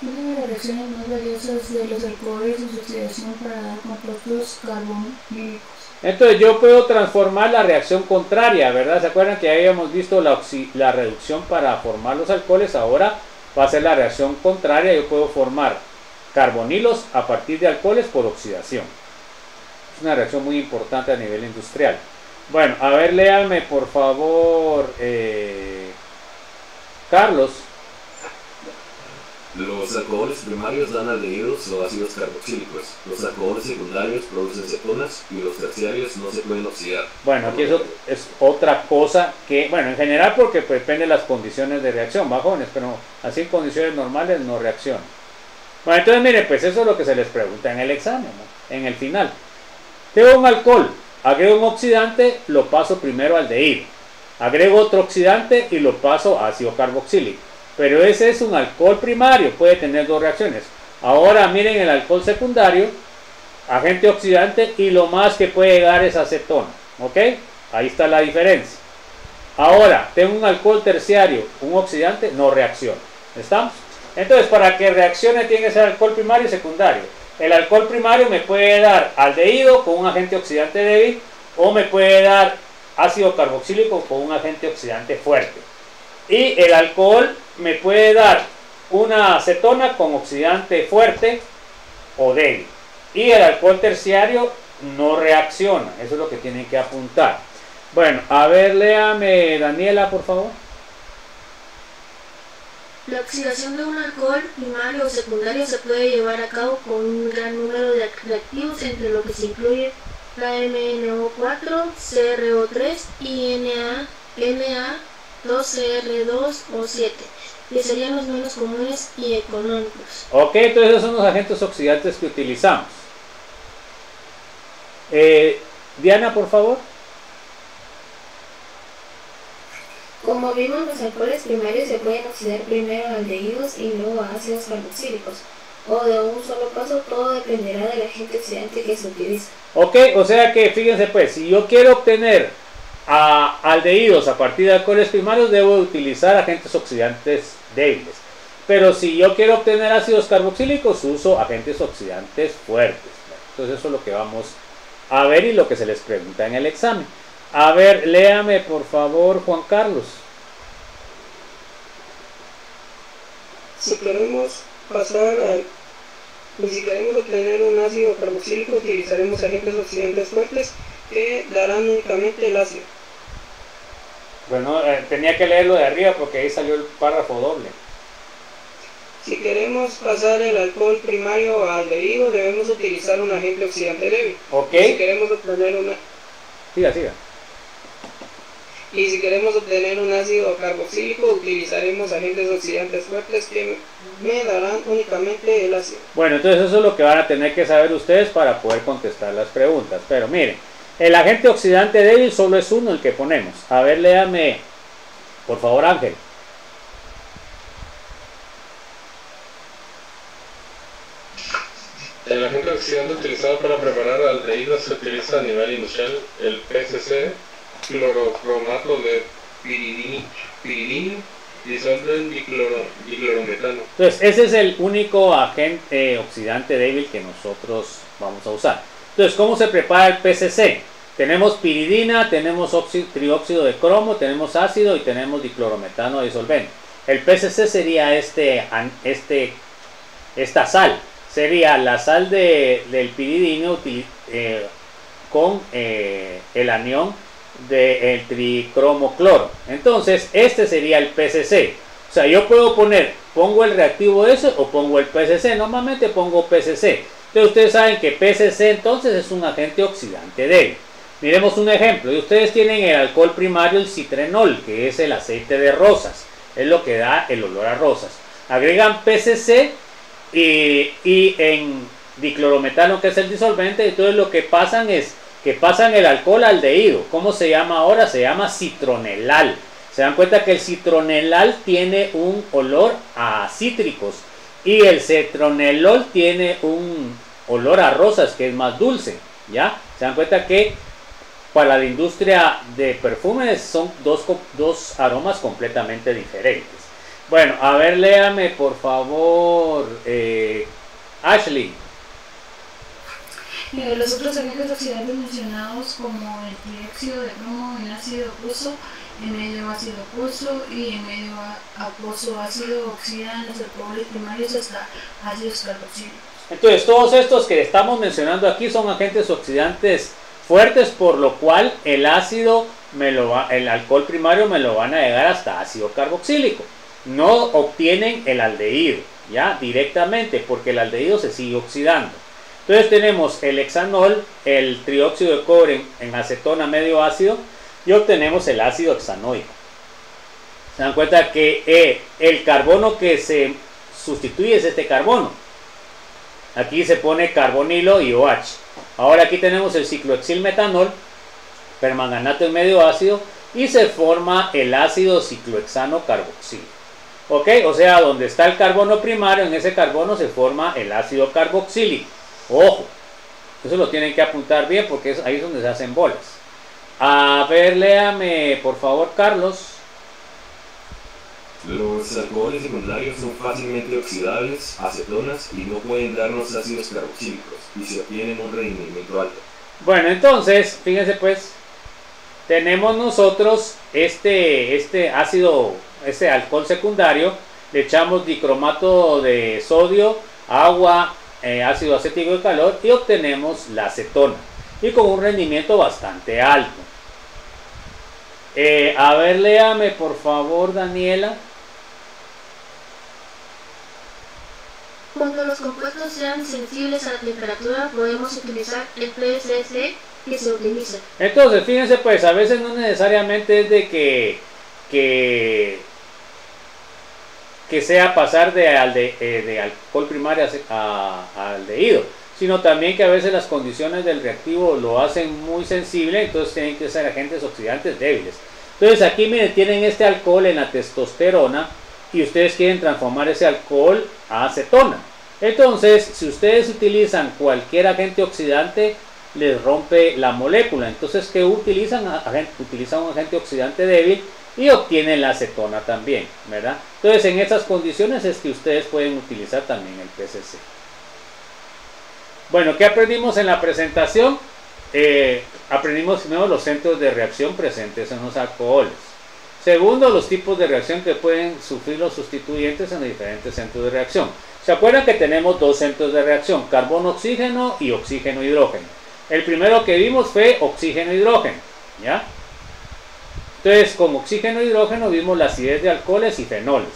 Speaker 2: Una de las reacciones más valiosas de los alcoholes es su oxidación para dar compuestos carbonílicos.
Speaker 1: Entonces yo puedo transformar la reacción contraria, ¿verdad? ¿Se acuerdan que habíamos visto la reducción para formar los alcoholes? Ahora va a ser la reacción contraria. Yo puedo formar carbonilos a partir de alcoholes por oxidación. Es una reacción muy importante a nivel industrial. Bueno, a ver, léame por favor, Carlos.
Speaker 5: Los alcoholes primarios dan aldehídos o ácidos carboxílicos. Los alcoholes secundarios producen cetonas y los terciarios no se pueden oxidar.
Speaker 1: Bueno, aquí eso es otra cosa que, bueno, en general porque pues, depende de las condiciones de reacción, ¿va, jóvenes? Pero así en condiciones normales no reaccionan. Bueno, entonces miren, pues eso es lo que se les pregunta en el examen, ¿no? En el final. Tengo un alcohol, agrego un oxidante, lo paso primero al aldehído. Agrego otro oxidante y lo paso a ácido carboxílico. Pero ese es un alcohol primario, puede tener dos reacciones. Ahora miren el alcohol secundario, agente oxidante y lo más que puede llegar es acetona. ¿Ok? Ahí está la diferencia. Ahora, tengo un alcohol terciario, un oxidante, no reacciona. ¿Estamos? Entonces, para que reaccione tiene que ser alcohol primario y secundario. El alcohol primario me puede dar aldehído con un agente oxidante débil o me puede dar ácido carboxílico con un agente oxidante fuerte. Y el alcohol me puede dar una acetona con oxidante fuerte o débil. Y el alcohol terciario no reacciona. Eso es lo que tienen que apuntar. Bueno, a ver, léame Daniela, por favor.
Speaker 2: La oxidación de un alcohol primario o secundario se puede llevar a cabo con un gran número de reactivos, entre lo que se incluye la MnO4, CrO3 y Na2Cr2O7, que serían los menos comunes y económicos.
Speaker 1: Ok, entonces esos son los agentes oxidantes que utilizamos. Diana, por favor.
Speaker 2: Como vimos, los alcoholes primarios se pueden oxidar primero a aldehídos y luego a ácidos carboxílicos, o de un solo paso. Todo dependerá del agente oxidante que se utiliza.
Speaker 1: Ok, o sea que fíjense pues, si yo quiero obtener aldehídos a partir de alcoholes primarios, debo utilizar agentes oxidantes débiles. Pero si yo quiero obtener ácidos carboxílicos, uso agentes oxidantes fuertes. Entonces eso es lo que vamos a ver y lo que se les pregunta en el examen. A ver, léame por favor, Juan Carlos.
Speaker 3: Si queremos obtener un ácido carboxílico, utilizaremos agentes oxidantes fuertes que darán únicamente el ácido.
Speaker 1: Bueno, tenía que leerlo de arriba porque ahí salió el párrafo doble.
Speaker 3: Si queremos pasar el alcohol primario a aldehído, debemos utilizar un agente oxidante débil.
Speaker 1: Ok.
Speaker 3: Si queremos obtener
Speaker 1: Siga.
Speaker 3: Y si queremos obtener un ácido carboxílico, utilizaremos agentes oxidantes fuertes que me darán únicamente el ácido.
Speaker 1: Bueno, entonces eso es lo que van a tener que saber ustedes para poder contestar las preguntas. Pero miren, el agente oxidante débil solo es uno el que ponemos. A ver, léame, por favor, Ángel.
Speaker 4: El agente oxidante utilizado para preparar aldehídos se utiliza a nivel industrial el PCC, clorocromato de piridina, disuelto en diclorometano.
Speaker 1: Entonces, ese es el único agente oxidante débil que nosotros vamos a usar. Entonces, ¿cómo se prepara el PCC? Tenemos piridina, tenemos trióxido de cromo, tenemos ácido y tenemos diclorometano disolvente. El PCC sería esta sal. Sería la sal del piridino con el anión del tricromocloro. Entonces, este sería el PCC. O sea, yo puedo pongo el reactivo ese o pongo el PCC. Normalmente pongo PCC. Entonces, ustedes saben que PCC entonces es un agente oxidante débil. Miremos un ejemplo. Y ustedes tienen el alcohol primario, el citrenol, que es el aceite de rosas. Es lo que da el olor a rosas. Agregan PCC y en diclorometano, que es el disolvente. Entonces lo que pasan es que pasan el alcohol al aldehído. ¿Cómo se llama ahora? Se llama citronelal. Se dan cuenta que el citronelal tiene un olor a cítricos y el cetronelol tiene un olor a rosas que es más dulce, ¿ya? Se dan cuenta que para la industria de perfumes son dos aromas completamente diferentes. Bueno, a ver, léame por favor, Ashley.
Speaker 7: Los otros agentes oxidantes mencionados como el dióxido de bromo en ácido acuoso, en medio ácido acuoso y en medio acuoso ácido oxidan los alcoholes primarios hasta ácidos carboxílicos.
Speaker 1: Entonces todos estos que estamos mencionando aquí son agentes oxidantes fuertes, por lo cual el alcohol primario me lo van a llegar hasta ácido carboxílico. No obtienen el aldehído, ya directamente, porque el aldehído se sigue oxidando. Entonces tenemos el hexanol, el trióxido de cobre en acetona medio ácido, y obtenemos el ácido hexanoico. Se dan cuenta que el carbono que se sustituye es este carbono. Aquí se pone carbonilo y OH. Ahora aquí tenemos el ciclohexilmetanol, permanganato en medio ácido, y se forma el ácido ciclohexano carboxílico. ¿Ok? O sea, donde está el carbono primario, en ese carbono se forma el ácido carboxílico. Ojo, eso lo tienen que apuntar bien porque ahí es donde se hacen bolas. A ver, léame por favor, Carlos.
Speaker 5: Los alcoholes secundarios son fácilmente oxidables, acetonas, y no pueden darnos ácidos carboxílicos, y se obtienen un rendimiento alto.
Speaker 1: Bueno, entonces, fíjense pues, tenemos nosotros este alcohol secundario, le echamos dicromato de sodio, agua, ácido acético de calor y obtenemos la acetona, y con un rendimiento bastante alto. A ver, léame por favor, Daniela.
Speaker 2: Cuando los compuestos sean sensibles a la temperatura, podemos utilizar el PCC que se utiliza.
Speaker 1: Entonces, fíjense pues, a veces no necesariamente es de que sea pasar de alcohol primario a aldehído, sino también que a veces las condiciones del reactivo lo hacen muy sensible, entonces tienen que ser agentes oxidantes débiles. Entonces aquí miren, tienen este alcohol en la testosterona y ustedes quieren transformar ese alcohol a acetona. Entonces, si ustedes utilizan cualquier agente oxidante, les rompe la molécula. Entonces, ¿qué utilizan? Utilizan un agente oxidante débil y obtienen la acetona también, ¿verdad? Entonces, en esas condiciones es que ustedes pueden utilizar también el PCC. Bueno, ¿qué aprendimos en la presentación? Aprendimos primero los centros de reacción presentes en los alcoholes. Segundo, los tipos de reacción que pueden sufrir los sustituyentes en los diferentes centros de reacción. ¿Se acuerdan que tenemos dos centros de reacción? Carbono-oxígeno y oxígeno-hidrógeno. El primero que vimos fue oxígeno-hidrógeno, ¿ya? Entonces, con oxígeno-hidrógeno vimos la acidez de alcoholes y fenoles.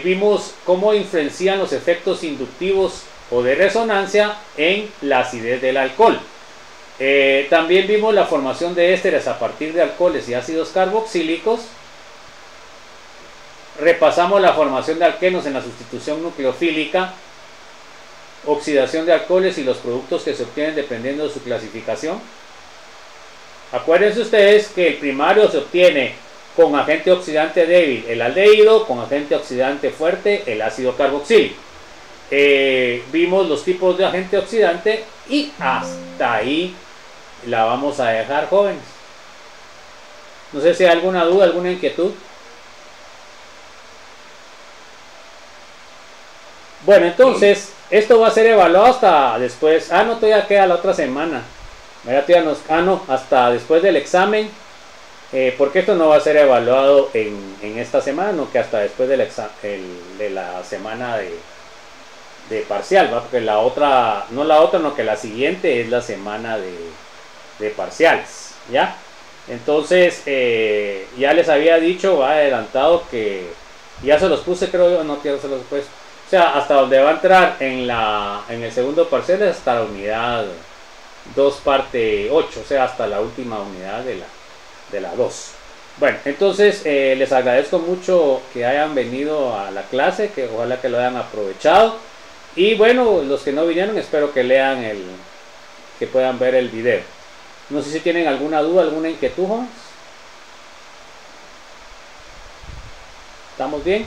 Speaker 1: Vimos cómo influencian los efectos inductivos o de resonancia en la acidez del alcohol. También vimos la formación de ésteres a partir de alcoholes y ácidos carboxílicos. Repasamos la formación de alquenos en la sustitución nucleofílica, oxidación de alcoholes y los productos que se obtienen dependiendo de su clasificación. Acuérdense ustedes que el primario se obtiene con agente oxidante débil, el aldehído, con agente oxidante fuerte, el ácido carboxílico. Vimos los tipos de agente oxidante y hasta ahí la vamos a dejar, jóvenes. No sé si hay alguna duda, alguna inquietud. Bueno, entonces esto va a ser evaluado hasta después. No, todavía queda la otra semana. Hasta después del examen. Porque esto no va a ser evaluado en esta semana, no, que hasta después de la semana de parcial, ¿va? Porque no que la siguiente es la semana de parciales, ¿ya? Entonces, ya les había dicho, adelantado que ya se los puse, creo yo, no quiero se los pues. O sea, hasta donde va a entrar en el segundo parcial es hasta la unidad 2 parte 8, o sea, hasta la última unidad de la 2. Bueno, entonces les agradezco mucho que hayan venido a la clase, que ojalá que lo hayan aprovechado. Y bueno, los que no vinieron, espero que lean que puedan ver el video. No sé si tienen alguna duda, alguna inquietud, jóvenes. ¿Estamos bien?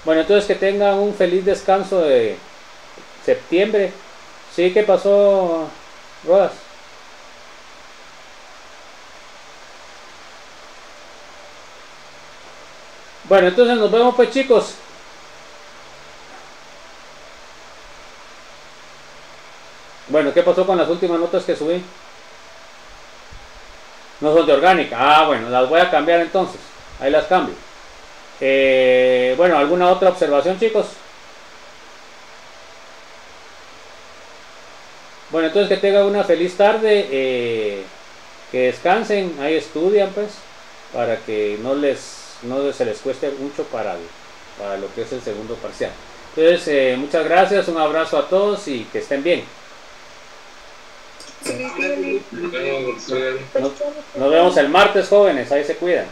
Speaker 1: Bueno, entonces que tengan un feliz descanso de septiembre. ¿Sí? ¿Qué pasó, Rodas? Bueno, entonces nos vemos pues, chicos. Bueno, ¿qué pasó con las últimas notas que subí? No son de orgánica. Ah, bueno, las voy a cambiar entonces. Ahí las cambio. Bueno, ¿alguna otra observación, chicos? Bueno, entonces que tengan una feliz tarde. Que descansen. Ahí estudian, pues. Para que no se les cueste mucho para lo que es el segundo parcial. Entonces, muchas gracias. Un abrazo a todos y que estén bien. Nos vemos el martes, jóvenes. Ahí se cuidan.